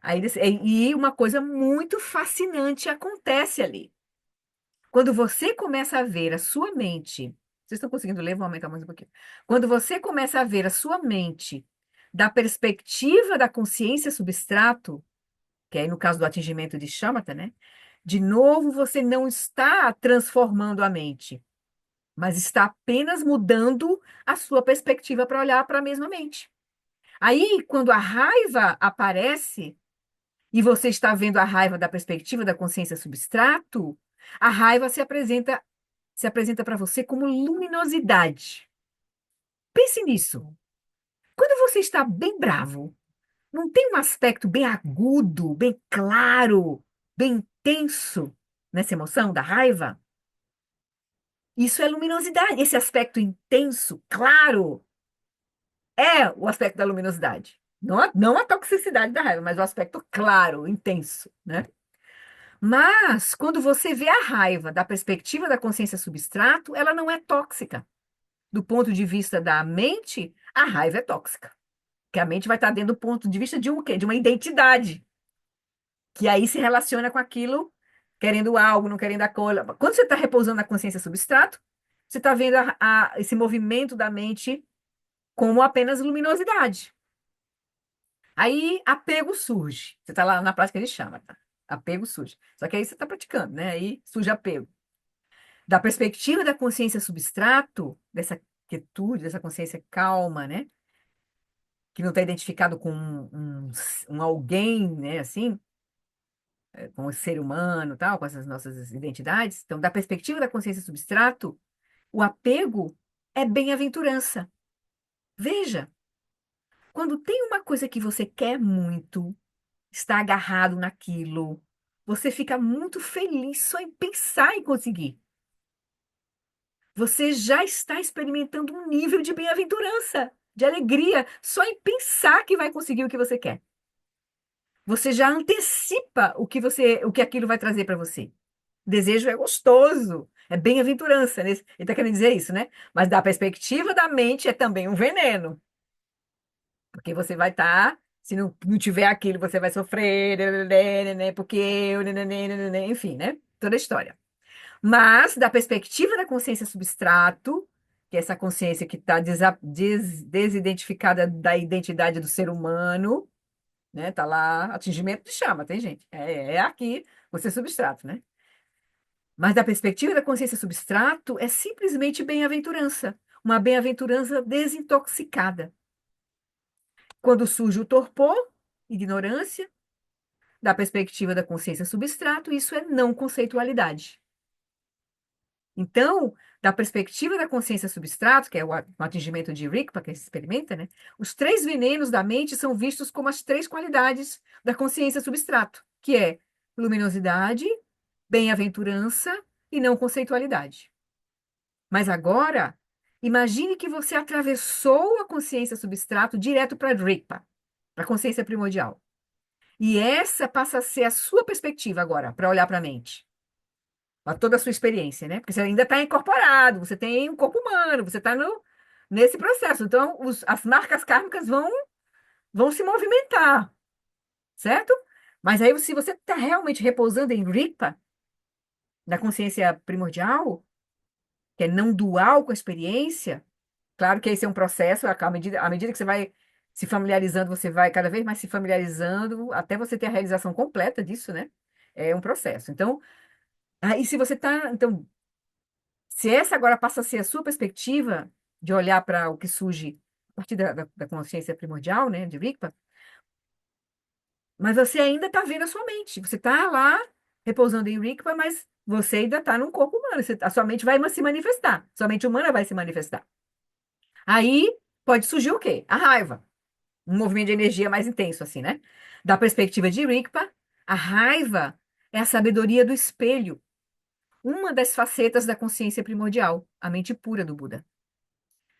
Speaker 1: Aí, e uma coisa muito fascinante acontece ali. Quando você começa a ver a sua mente, vocês estão conseguindo ler? Vou aumentar mais um pouquinho. Quando você começa a ver a sua mente da perspectiva da consciência substrato, que aí no caso do atingimento de shamatha, né? De novo, você não está transformando a mente, mas está apenas mudando a sua perspectiva para olhar para a mesma mente. Aí, quando a raiva aparece, e você está vendo a raiva da perspectiva da consciência substrato, a raiva se apresenta para você como luminosidade. Pense nisso. Quando você está bem bravo, não tem um aspecto bem agudo, bem claro, bem intenso nessa emoção da raiva? Isso é luminosidade. Esse aspecto intenso, claro, é o aspecto da luminosidade. Não a toxicidade da raiva, mas o aspecto claro, intenso, né? Mas, quando você vê a raiva da perspectiva da consciência substrato, ela não é tóxica. Do ponto de vista da mente, a raiva é tóxica. Porque a mente vai estar dentro do ponto de vista de um quê? De uma identidade. Que aí se relaciona com aquilo, querendo algo, não querendo a coisa. Quando você está repousando na consciência substrato, você está vendo esse movimento da mente como apenas luminosidade. Aí apego surge. Você está lá na prática de chama, tá? Apego surge. Só que aí você está praticando, né? Aí surge apego. Da perspectiva da consciência substrato, dessa quietude, dessa consciência calma, né? Que não está identificado com um alguém, né? Assim, com o ser humano, tal, com essas nossas identidades. Então, da perspectiva da consciência substrato, o apego é bem-aventurança. Veja, quando tem uma coisa que você quer muito, está agarrado naquilo, você fica muito feliz só em pensar em conseguir. Você já está experimentando um nível de bem-aventurança, de alegria, só em pensar que vai conseguir o que você quer. Você já antecipa o que aquilo vai trazer para você. Desejo é gostoso, é bem-aventurança, né? Ele está querendo dizer isso, né? Mas da perspectiva da mente é também um veneno, porque você vai estar, se não tiver aquilo, você vai sofrer, né? Porque eu, né? Enfim, né? Toda a história. Mas, da perspectiva da consciência substrato, que é essa consciência que está desidentificada da identidade do ser humano, né? Tá lá, atingimento de chama, tem gente. É aqui você substrato, né? Mas da perspectiva da consciência substrato, é simplesmente bem-aventurança. Uma bem-aventurança desintoxicada. Quando surge o torpor, ignorância, da perspectiva da consciência substrato, isso é não conceitualidade. Então, da perspectiva da consciência substrato, que é o atingimento de Rigpa, que se experimenta, né? Os três venenos da mente são vistos como as três qualidades da consciência substrato, que é luminosidade, bem-aventurança e não conceitualidade. Mas agora, imagine que você atravessou a consciência substrato direto para Rigpa, para a consciência primordial. E essa passa a ser a sua perspectiva agora, para olhar para a mente. A toda a sua experiência, né? Porque você ainda está incorporado, você tem um corpo humano, você está nesse processo. Então, as marcas kármicas vão se movimentar, certo? Mas aí, se você está realmente repousando em Rigpa, na consciência primordial, que é não dual com a experiência, claro que esse é um processo, à medida que você vai se familiarizando, você vai cada vez mais se familiarizando, até você ter a realização completa disso, né? É um processo. Então, aí se você está, então, se essa agora passa a ser a sua perspectiva de olhar para o que surge a partir da consciência primordial, né, de Rigpa, mas você ainda está vendo a sua mente. Você está lá repousando em Rigpa, mas você ainda está num corpo humano. A sua mente vai se manifestar. Sua mente humana vai se manifestar. Aí pode surgir o quê? A raiva. Um movimento de energia mais intenso, assim, né? Da perspectiva de Rigpa, a raiva é a sabedoria do espelho. Uma das facetas da consciência primordial, a mente pura do Buda.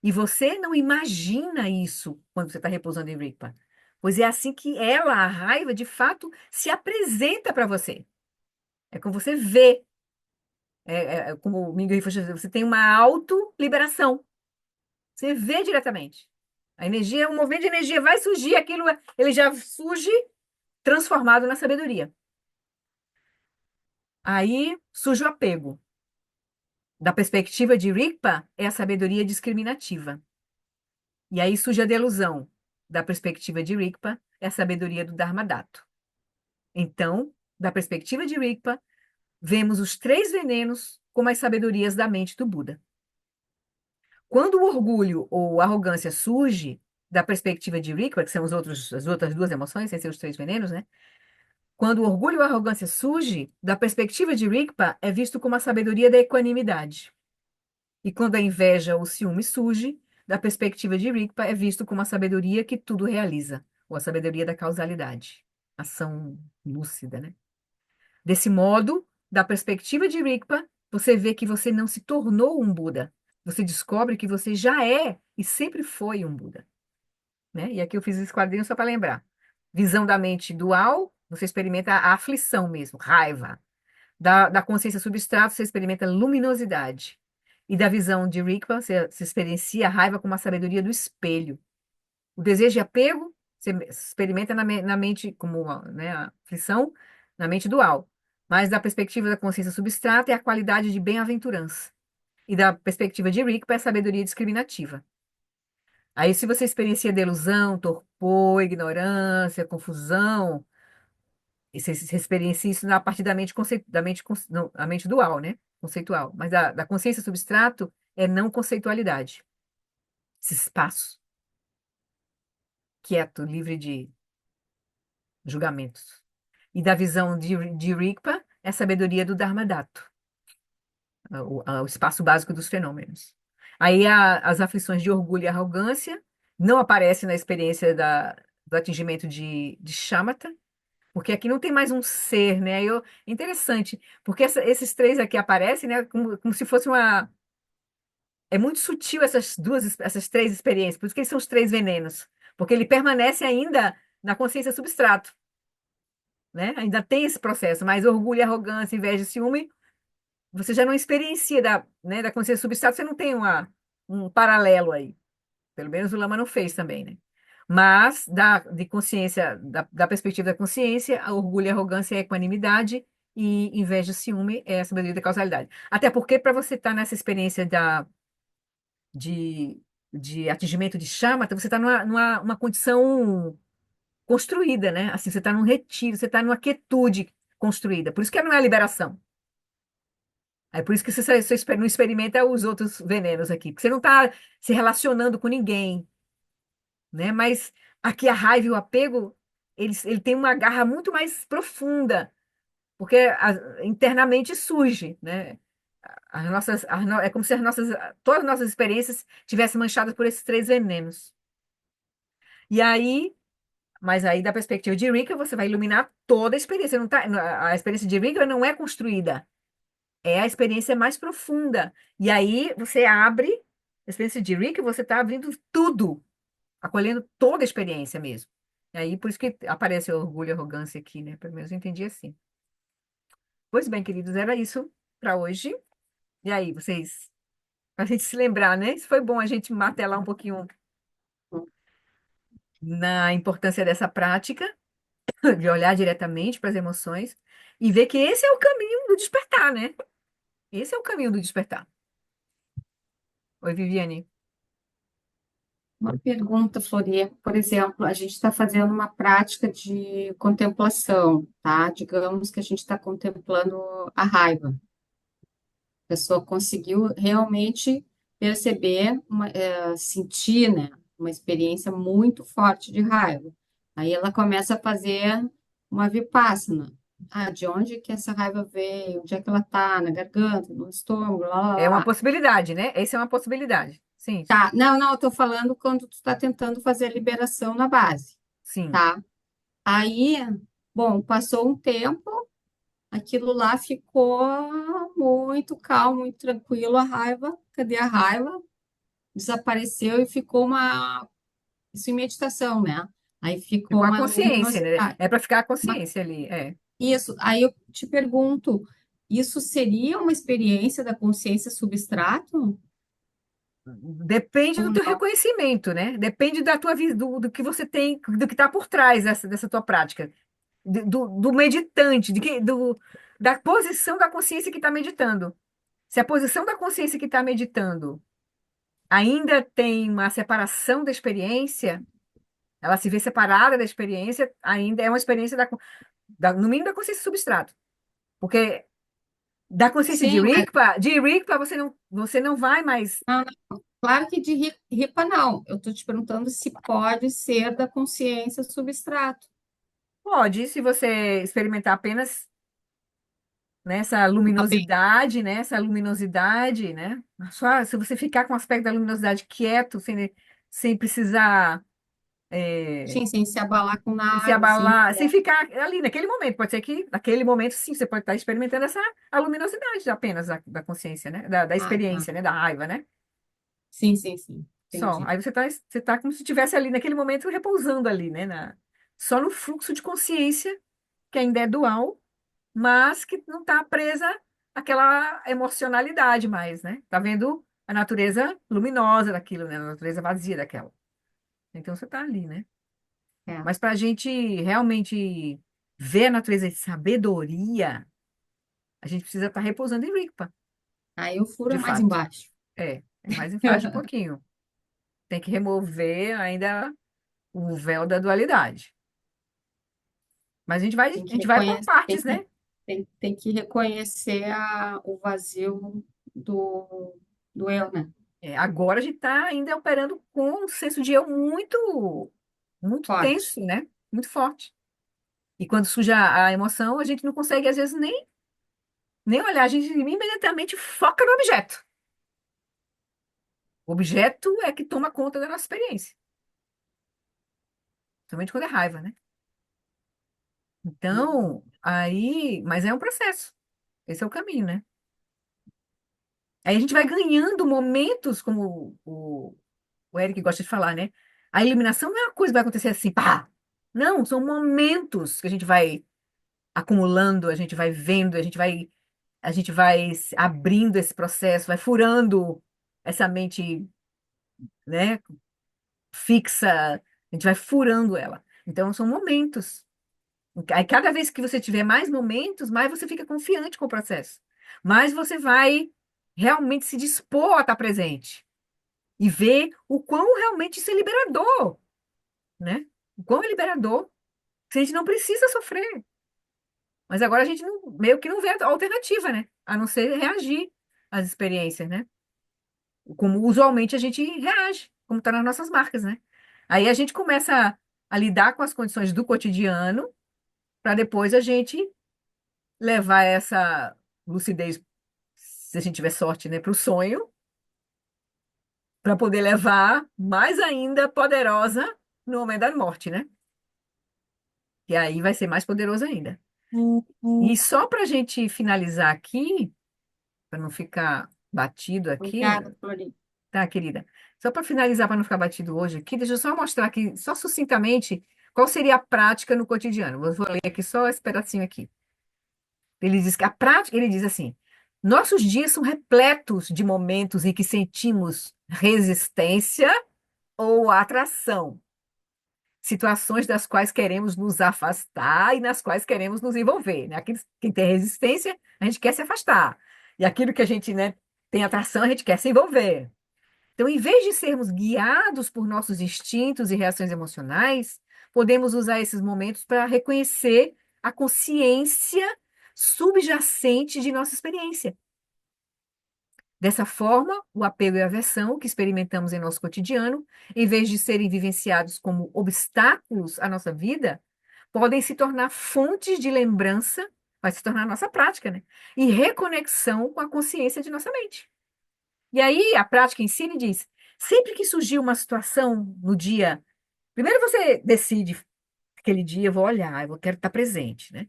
Speaker 1: E você não imagina isso quando você está repousando em Rigpa. Pois é assim que ela, a raiva, de fato, se apresenta para você. É como você vê. Como o Mingyur Rinpoche diz, você tem uma auto-liberação. Você vê diretamente. A energia, um movimento de energia vai surgir, aquilo, ele já surge transformado na sabedoria. Aí surge o apego. Da perspectiva de Rigpa, é a sabedoria discriminativa. E aí surge a delusão. Da perspectiva de Rigpa, é a sabedoria do Dharmadatta. Então, da perspectiva de Rigpa, vemos os três venenos como as sabedorias da mente do Buda. Quando o orgulho ou a arrogância surge da perspectiva de Rigpa, que são as outras duas emoções, sem ser os três venenos, né? Quando o orgulho ou a arrogância surge, da perspectiva de Rigpa, é visto como a sabedoria da equanimidade. E quando a inveja ou o ciúme surge, da perspectiva de Rigpa, é visto como a sabedoria que tudo realiza, ou a sabedoria da causalidade, ação lúcida, né? Desse modo, da perspectiva de Rigpa, você vê que você não se tornou um Buda. Você descobre que você já é e sempre foi um Buda, né? E aqui eu fiz esse quadrinho só para lembrar. Visão da mente dual, você experimenta a aflição mesmo, raiva. Da consciência substrato, você experimenta luminosidade. E da visão de Rigpa, você experiencia a raiva como a sabedoria do espelho. O desejo e apego, você experimenta na mente como uma, né, a aflição, na mente dual. Mas da perspectiva da consciência substrata é a qualidade de bem-aventurança. E da perspectiva de Rigpa é a sabedoria discriminativa. Aí, se você experiencia delusão, torpor, ignorância, confusão, e você experiencia isso na partir da mente, não, a mente dual, né? Conceitual. Mas da consciência substrato é não conceitualidade. Esse espaço quieto, livre de julgamentos. E da visão de Rigpa é a sabedoria do Dharmadatta, o espaço básico dos fenômenos. Aí as aflições de orgulho e arrogância não aparecem na experiência do atingimento de shamatha, porque aqui não tem mais um ser, né? Interessante, porque esses três aqui aparecem, né? Como se fosse uma. É muito sutil essas três experiências, por isso que eles são os três venenos, porque ele permanece ainda na consciência substrato, né? Ainda tem esse processo, mas orgulho, arrogância, inveja e ciúme, você já não experiencia né, da consciência substrato, você não tem um paralelo aí. Pelo menos o Lama não fez também, né? Mas de consciência, da perspectiva da consciência, a orgulho, a arrogância é a equanimidade e inveja e ciúme é a sabedoria da causalidade. Até porque para você estar nessa experiência de, de atingimento de chama, você está numa condição construída, né? Assim, você está num retiro, você está numa quietude construída. Por isso que não é liberação. É por isso que você não experimenta os outros venenos aqui, porque você não está se relacionando com ninguém, né? Mas aqui a raiva e o apego, ele tem uma garra muito mais profunda, porque internamente surge, né? É como se todas as nossas experiências tivessem manchadas por esses três venenos. E aí, mas aí da perspectiva de Rika, você vai iluminar toda a experiência. Não tá, a experiência de Rika não é construída, é a experiência mais profunda. E aí você abre a experiência de Rika, você está abrindo tudo, acolhendo toda a experiência mesmo. E aí, por isso que aparece o orgulho e arrogância aqui, né? Pelo menos eu entendi assim. Pois bem, queridos, era isso para hoje. E aí, vocês Para a gente se lembrar, né? Isso foi bom a gente martelar um pouquinho na importância dessa prática, de olhar diretamente para as emoções e ver que esse é o caminho do despertar, né? Esse é o caminho do despertar. Oi, Viviane.
Speaker 5: Uma pergunta, Floria. Por exemplo, a gente está fazendo uma prática de contemplação, tá? Digamos que a gente está contemplando a raiva. A pessoa conseguiu realmente perceber, sentir, né, uma experiência muito forte de raiva. Aí ela começa a fazer uma vipassana. Ah, de onde que essa raiva veio? Onde é que ela está? Na garganta, no estômago, lá, lá,
Speaker 1: É uma
Speaker 5: lá.
Speaker 1: possibilidade, né? Essa é uma possibilidade. Sim,
Speaker 5: Tá, não, eu tô falando quando tu está tentando fazer a liberação na base,
Speaker 1: sim.
Speaker 5: tá? Aí, bom, passou um tempo, aquilo lá ficou muito calmo, muito tranquilo, a raiva, cadê a raiva? Desapareceu e ficou uma, isso em meditação, né? Aí ficou
Speaker 1: Ficou a
Speaker 5: uma
Speaker 1: consciência, né?
Speaker 5: luminosidade.
Speaker 1: É para ficar a
Speaker 5: Uma-
Speaker 1: consciência ali. É.
Speaker 5: Isso, aí eu te pergunto, isso seria uma experiência da consciência substrato
Speaker 1: Depende do
Speaker 5: ou
Speaker 1: teu
Speaker 5: não?
Speaker 1: reconhecimento, né? Depende da tua do que você tem, do que está por trás dessa tua prática. Do meditante, da posição da consciência que está meditando. Se a posição da consciência que está meditando ainda tem uma separação da experiência, ela se vê separada da experiência, ainda é uma experiência no mínimo da consciência substrato. Porque da consciência
Speaker 5: Sim, mas
Speaker 1: De Rigpa você não vai mais.
Speaker 5: não, claro que de ripa não. Eu estou te perguntando se pode ser da consciência substrato.
Speaker 1: Pode, se você experimentar apenas nessa
Speaker 5: Uma vez.
Speaker 1: luminosidade, né? Essa luminosidade, né? Só se você ficar com o aspecto da luminosidade quieto, sem precisar
Speaker 5: Sim, sem se abalar com
Speaker 1: se
Speaker 5: nada, assim.
Speaker 1: abalar, sem ficar ali naquele momento. Pode ser que naquele momento, sim, você pode estar experimentando a luminosidade apenas da consciência, né? Da
Speaker 5: Ah, tá.
Speaker 1: experiência, né? Da raiva, né?
Speaker 5: Sim, sim, sim.
Speaker 1: Só.
Speaker 5: Entendi.
Speaker 1: Aí você tá como se estivesse ali naquele momento repousando ali, né? Só no fluxo de consciência, que ainda é dual, mas que não está presa àquela emocionalidade mais, né? Tá vendo a natureza luminosa daquilo, né? A natureza vazia daquela. Então você tá ali, né?
Speaker 5: É.
Speaker 1: Mas para a gente realmente ver a natureza de sabedoria, a gente precisa estar repousando em Rigpa,
Speaker 5: Aí o furo
Speaker 1: de
Speaker 5: é mais
Speaker 1: fato.
Speaker 5: embaixo.
Speaker 1: É mais embaixo um pouquinho. Tem que remover ainda o véu da dualidade. Mas
Speaker 5: Tem
Speaker 1: a
Speaker 5: que
Speaker 1: gente vai por
Speaker 5: reconhecer,
Speaker 1: partes, né?
Speaker 5: tem que reconhecer o vazio do eu, né?
Speaker 1: Agora a gente está ainda operando com um senso de eu muito
Speaker 5: Forte.
Speaker 1: tenso, né? Muito forte. E quando surge a emoção, a gente não consegue, às vezes, nem olhar, a gente imediatamente foca no objeto. O objeto é que toma conta da nossa experiência. Principalmente quando é raiva, né? Então, mas é um processo. Esse é o caminho, né? Aí a gente vai ganhando momentos, como o Eric gosta de falar, né? A iluminação não é uma coisa que vai acontecer assim, pá! Não, são momentos que a gente vai acumulando, a gente vai vendo, a gente vai abrindo esse processo, vai furando essa mente, né, fixa, a gente vai furando ela. Então, são momentos. Aí, cada vez que você tiver mais momentos, mais você fica confiante com o processo. Mais você vai realmente se dispor a estar presente e ver o quão realmente isso é liberador, né? O quão é liberador, que a gente não precisa sofrer. Mas agora a gente meio que não vê alternativa, né? A não ser reagir às experiências, né? Como usualmente a gente reage, como está nas nossas marcas, né? Aí a gente começa a lidar com as condições do cotidiano, para depois a gente levar essa lucidez, se a gente tiver sorte, né, para o sonho, para poder levar mais ainda poderosa no momento da morte, né? E aí vai ser mais poderoso ainda. E só para a gente finalizar aqui, para não ficar batido aqui,
Speaker 5: Obrigada, Florinha.
Speaker 1: tá, querida? Só para finalizar, para não ficar batido hoje aqui, deixa eu só mostrar aqui, só sucintamente, qual seria a prática no cotidiano. Vou ler aqui só esse pedacinho aqui. Ele diz que a prática, ele diz assim: Nossos dias são repletos de momentos em que sentimos resistência ou atração, situações das quais queremos nos afastar e nas quais queremos nos envolver, né? Quem tem resistência, a gente quer se afastar. E aquilo que a gente, né, tem atração, a gente quer se envolver. Então, em vez de sermos guiados por nossos instintos e reações emocionais, podemos usar esses momentos para reconhecer a consciência subjacente de nossa experiência. Dessa forma, o apego e a aversão que experimentamos em nosso cotidiano, em vez de serem vivenciados como obstáculos à nossa vida, podem se tornar fontes de lembrança, vai se tornar nossa prática, né? E reconexão com a consciência de nossa mente. E aí, a prática em si, ele diz, sempre que surgir uma situação no dia, primeiro você decide, aquele dia eu vou olhar, quero estar presente, né?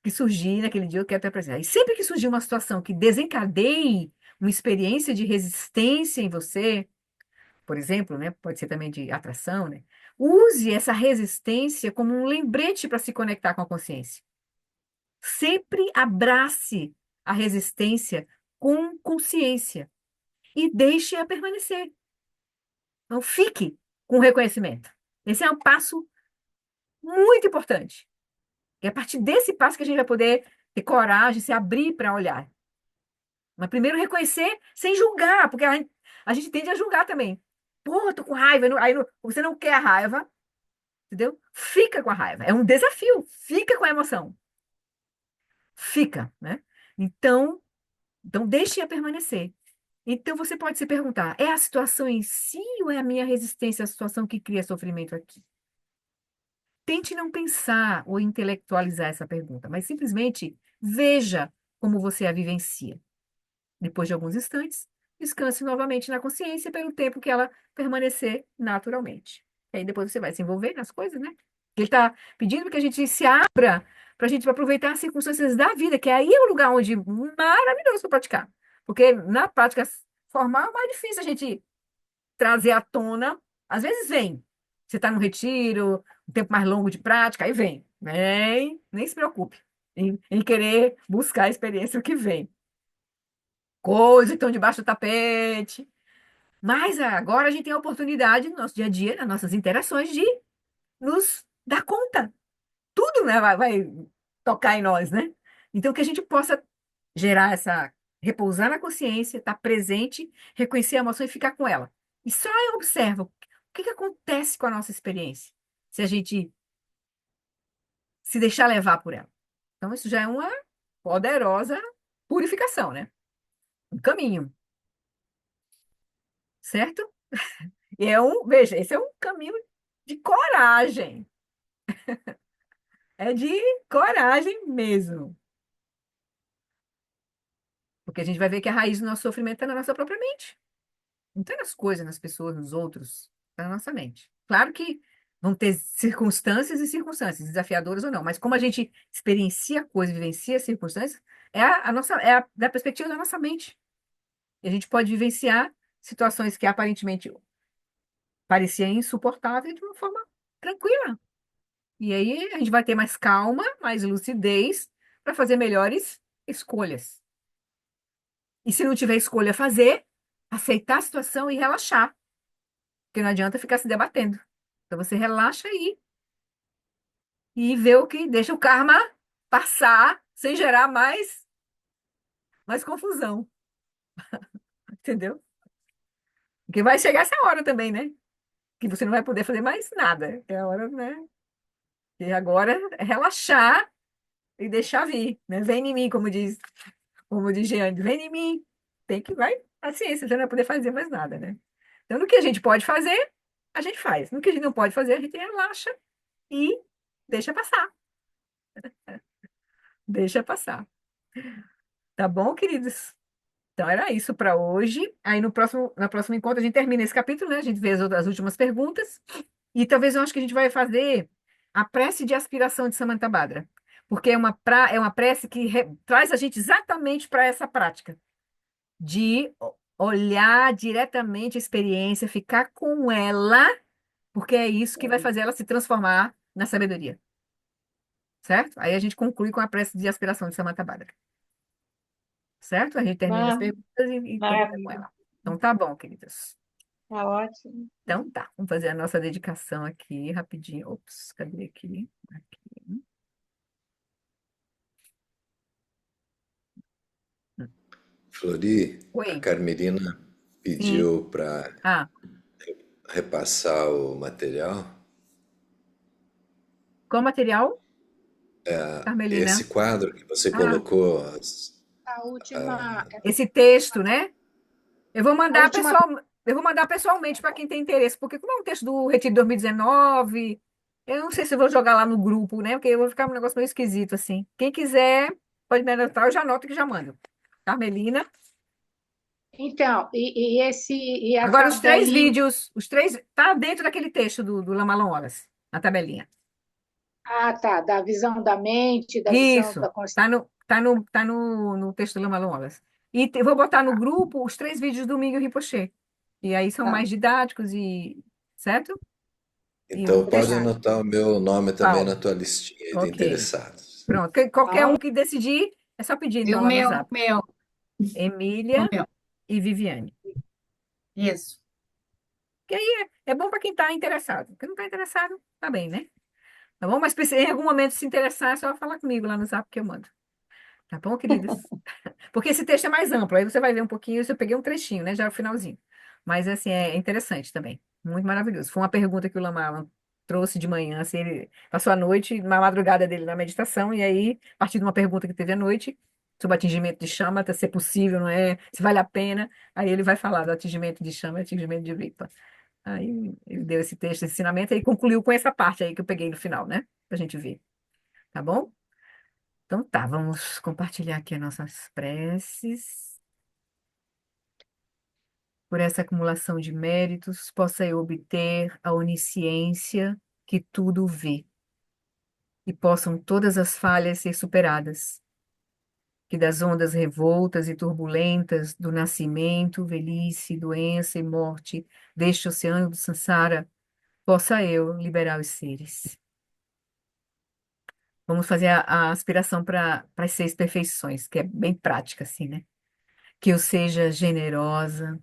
Speaker 1: Que surgir naquele dia eu quero estar presente. E sempre que surgir uma situação que desencadeie uma experiência de resistência em você, por exemplo, né? Pode ser também de atração, né? Use essa resistência como um lembrete para se conectar com a consciência. Sempre abrace a resistência com consciência e deixe-a permanecer. Então, fique com o reconhecimento. Esse é um passo muito importante. E é a partir desse passo que a gente vai poder ter coragem, se abrir para olhar. Mas primeiro reconhecer sem julgar, porque a gente tende a julgar também. Pô, tô com raiva. Você não quer a raiva, entendeu? Fica com a raiva. É um desafio. Fica com a emoção. Fica, né? Então deixe-a permanecer. Então você pode se perguntar: é a situação em si ou é a minha resistência à situação que cria sofrimento aqui? Tente não pensar ou intelectualizar essa pergunta, mas simplesmente veja como você a vivencia. Depois de alguns instantes, descanse novamente na consciência pelo tempo que ela permanecer naturalmente. E aí depois você vai se envolver nas coisas, né? Ele está pedindo que a gente se abra para a gente aproveitar as circunstâncias da vida, que aí é um lugar onde maravilhoso para praticar. Porque na prática formal é mais difícil a gente trazer à tona. Às vezes vem. Você está no retiro, um tempo mais longo de prática, aí vem. Nem se preocupe em querer buscar a experiência que vem. Coisas que estão debaixo do tapete. Mas agora a gente tem a oportunidade no nosso dia a dia, nas nossas interações, de nos dar conta. Tudo, né, vai tocar em nós, né? Então, que a gente possa gerar repousar na consciência, estar presente, reconhecer a emoção e ficar com ela. E só eu observo o que acontece com a nossa experiência, se a gente se deixar levar por ela. Então, isso já é uma poderosa purificação, né? Um caminho, certo? Veja, esse é um caminho de coragem. É de coragem mesmo. Porque a gente vai ver que a raiz do nosso sofrimento está na nossa própria mente. Não está nas coisas, nas pessoas, nos outros. Está na nossa mente. Claro que vão ter circunstâncias e circunstâncias, desafiadoras ou não, mas como a gente experiencia a coisa, vivencia as circunstâncias, é da perspectiva da nossa mente. E a gente pode vivenciar situações que aparentemente pareciam insuportáveis de uma forma tranquila. E aí a gente vai ter mais calma, mais lucidez para fazer melhores escolhas. E se não tiver escolha a fazer, aceitar a situação e relaxar. Porque não adianta ficar se debatendo. Então você relaxa e vê o que deixa o karma passar sem gerar mais confusão. Entendeu? Porque vai chegar essa hora também, né? Que você não vai poder fazer mais nada. É a hora, né? E agora é relaxar e deixar vir, né? Vem em mim, como diz Jeane, vem em mim. Vai, paciência, você não vai poder fazer mais nada, né? Então, no que a gente pode fazer, a gente faz. No que a gente não pode fazer, a gente relaxa e deixa passar. Deixa passar. Tá bom, queridos? Então, era isso para hoje. Aí, no próximo encontro, a gente termina esse capítulo, né? A gente vê as últimas perguntas. E talvez eu acho que a gente vai fazer a prece de aspiração de Samantabhadra. Porque é uma prece que traz a gente exatamente para essa prática de olhar diretamente a experiência, ficar com ela, porque é isso que vai fazer ela se transformar na sabedoria. Certo? Aí a gente conclui com a prece de aspiração de Samantabhadra. certo? A gente termina as
Speaker 2: Ah,
Speaker 1: perguntas e continua com
Speaker 2: maravilha.
Speaker 1: ela. Então tá bom, queridas.
Speaker 2: Tá ótimo.
Speaker 1: Então tá, vamos fazer a nossa dedicação aqui rapidinho. Ops, cadê aqui? Aqui.
Speaker 6: Flori, a
Speaker 1: Oi,
Speaker 6: Carmelina
Speaker 1: sim.
Speaker 6: pediu para
Speaker 1: Ah,
Speaker 6: repassar o material.
Speaker 1: qual material,
Speaker 6: Esse
Speaker 1: Carmelina?
Speaker 6: quadro que você
Speaker 1: Ah,
Speaker 6: colocou,
Speaker 3: A última,
Speaker 1: esse texto, né? Eu vou
Speaker 3: a
Speaker 1: mandar
Speaker 3: última,
Speaker 1: eu vou mandar pessoalmente para quem tem interesse, porque como é um texto do Retiro de 2019, eu não sei se eu vou jogar lá no grupo, né? Porque eu vou ficar um negócio meio esquisito assim. Quem quiser, pode me anotar, eu já anoto que já mando. Carmelina.
Speaker 3: então, e a
Speaker 1: Agora os três
Speaker 3: tabelinha,
Speaker 1: vídeos, os três, tá dentro daquele texto do Lamalon Wallace, na tabelinha.
Speaker 3: tá, da visão da mente, da visão
Speaker 1: Isso,
Speaker 3: da consciência.
Speaker 1: tá no texto do Lamalon Wallace. E vou botar no grupo os três vídeos do Miguel Rinpoché. E aí são
Speaker 3: Tá,
Speaker 1: mais didáticos e, certo? E o
Speaker 6: então pode
Speaker 1: texto,
Speaker 3: combinado.
Speaker 6: anotar o meu nome também na
Speaker 1: Paulo.
Speaker 6: tua listinha de
Speaker 1: Ok.
Speaker 6: interessados.
Speaker 1: Pronto. Qualquer um
Speaker 3: Paulo,
Speaker 1: que decidir, é só pedir
Speaker 5: E
Speaker 1: então
Speaker 5: o
Speaker 1: lá no
Speaker 5: meu,
Speaker 1: Zap.
Speaker 5: o
Speaker 1: Emília
Speaker 5: meu.
Speaker 1: e Viviane.
Speaker 5: Isso.
Speaker 1: Que aí é bom para quem está interessado. Quem não está interessado, tá bem, né? Tá bom? Mas se em algum momento se interessar, é só falar comigo lá no Zap que eu mando. Tá bom, queridas? Porque esse texto é mais amplo, aí você vai ver um pouquinho, eu peguei um trechinho, né? Já o finalzinho. Mas, assim, é interessante também. Muito maravilhoso. Foi uma pergunta que o Lama trouxe de manhã, assim, ele passou a noite, na madrugada dele na meditação, e aí, a partir de uma pergunta que teve à noite, sobre atingimento de chama, se é possível, não é? Se vale a pena, aí ele vai falar do atingimento de chama e atingimento de Vipa. Aí ele deu esse texto, esse ensinamento, e concluiu com essa parte aí que eu peguei no final, né? Pra gente ver. Tá bom? Então tá, vamos compartilhar aqui as nossas preces. Por essa acumulação de méritos, possa eu obter a onisciência que tudo vê, e possam todas as falhas ser superadas, que das ondas revoltas e turbulentas do nascimento, velhice, doença e morte deste oceano do Sansara, possa eu liberar os seres. Vamos fazer a aspiração para as 6 perfeições, que é bem prática, assim, né? Que eu seja generosa,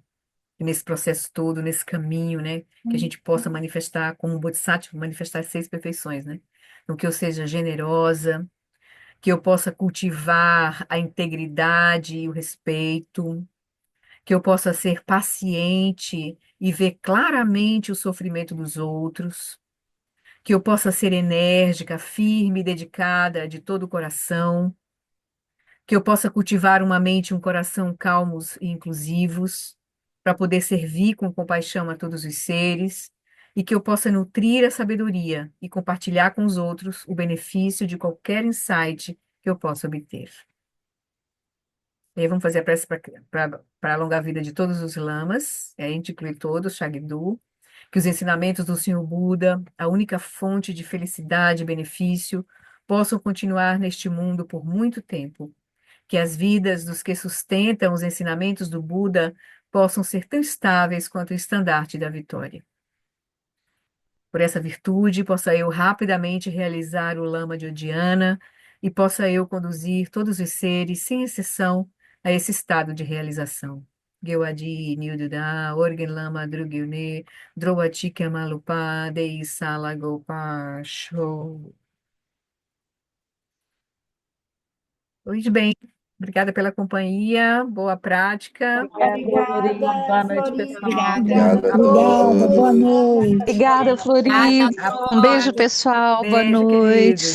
Speaker 1: e nesse processo todo, nesse caminho, né, que a gente possa manifestar, como um Bodhisattva, manifestar as 6 perfeições, né? Então, que eu seja generosa, que eu possa cultivar a integridade e o respeito, que eu possa ser paciente e ver claramente o sofrimento dos outros, que eu possa ser enérgica, firme e dedicada de todo o coração, que eu possa cultivar uma mente e um coração calmos e inclusivos, para poder servir com compaixão a todos os seres, e que eu possa nutrir a sabedoria e compartilhar com os outros o benefício de qualquer insight que eu possa obter. E aí vamos fazer a prece para alongar a vida de todos os lamas, a gente inclui todos, Shagdu, que os ensinamentos do Senhor Buda, a única fonte de felicidade e benefício, possam continuar neste mundo por muito tempo, que as vidas dos que sustentam os ensinamentos do Buda possam ser tão estáveis quanto o estandarte da vitória. Por essa virtude, possa eu rapidamente realizar o lama de Odiana e possa eu conduzir todos os seres, sem exceção, a esse estado de realização. Gewadi, Nilduda, Orgen Lama, Drugyune, Drowati Kamalupa, Dei Sala Gopa, Show. Pois bem, obrigada pela companhia, boa prática.
Speaker 2: Obrigada,
Speaker 7: Obrigada,
Speaker 5: Boa noite,
Speaker 7: Florinha.
Speaker 5: pessoal.
Speaker 2: Obrigada,
Speaker 6: Obrigado a
Speaker 2: Flori.
Speaker 8: Obrigada, boa
Speaker 6: todos.
Speaker 8: noite.
Speaker 2: Obrigada,
Speaker 9: Obrigada,
Speaker 2: Carmen.
Speaker 5: Obrigada,
Speaker 9: Flori.
Speaker 1: A-
Speaker 9: Um beijo,
Speaker 5: Flor.
Speaker 9: pessoal. Boa
Speaker 1: Beijo,
Speaker 9: noite.
Speaker 1: queridos.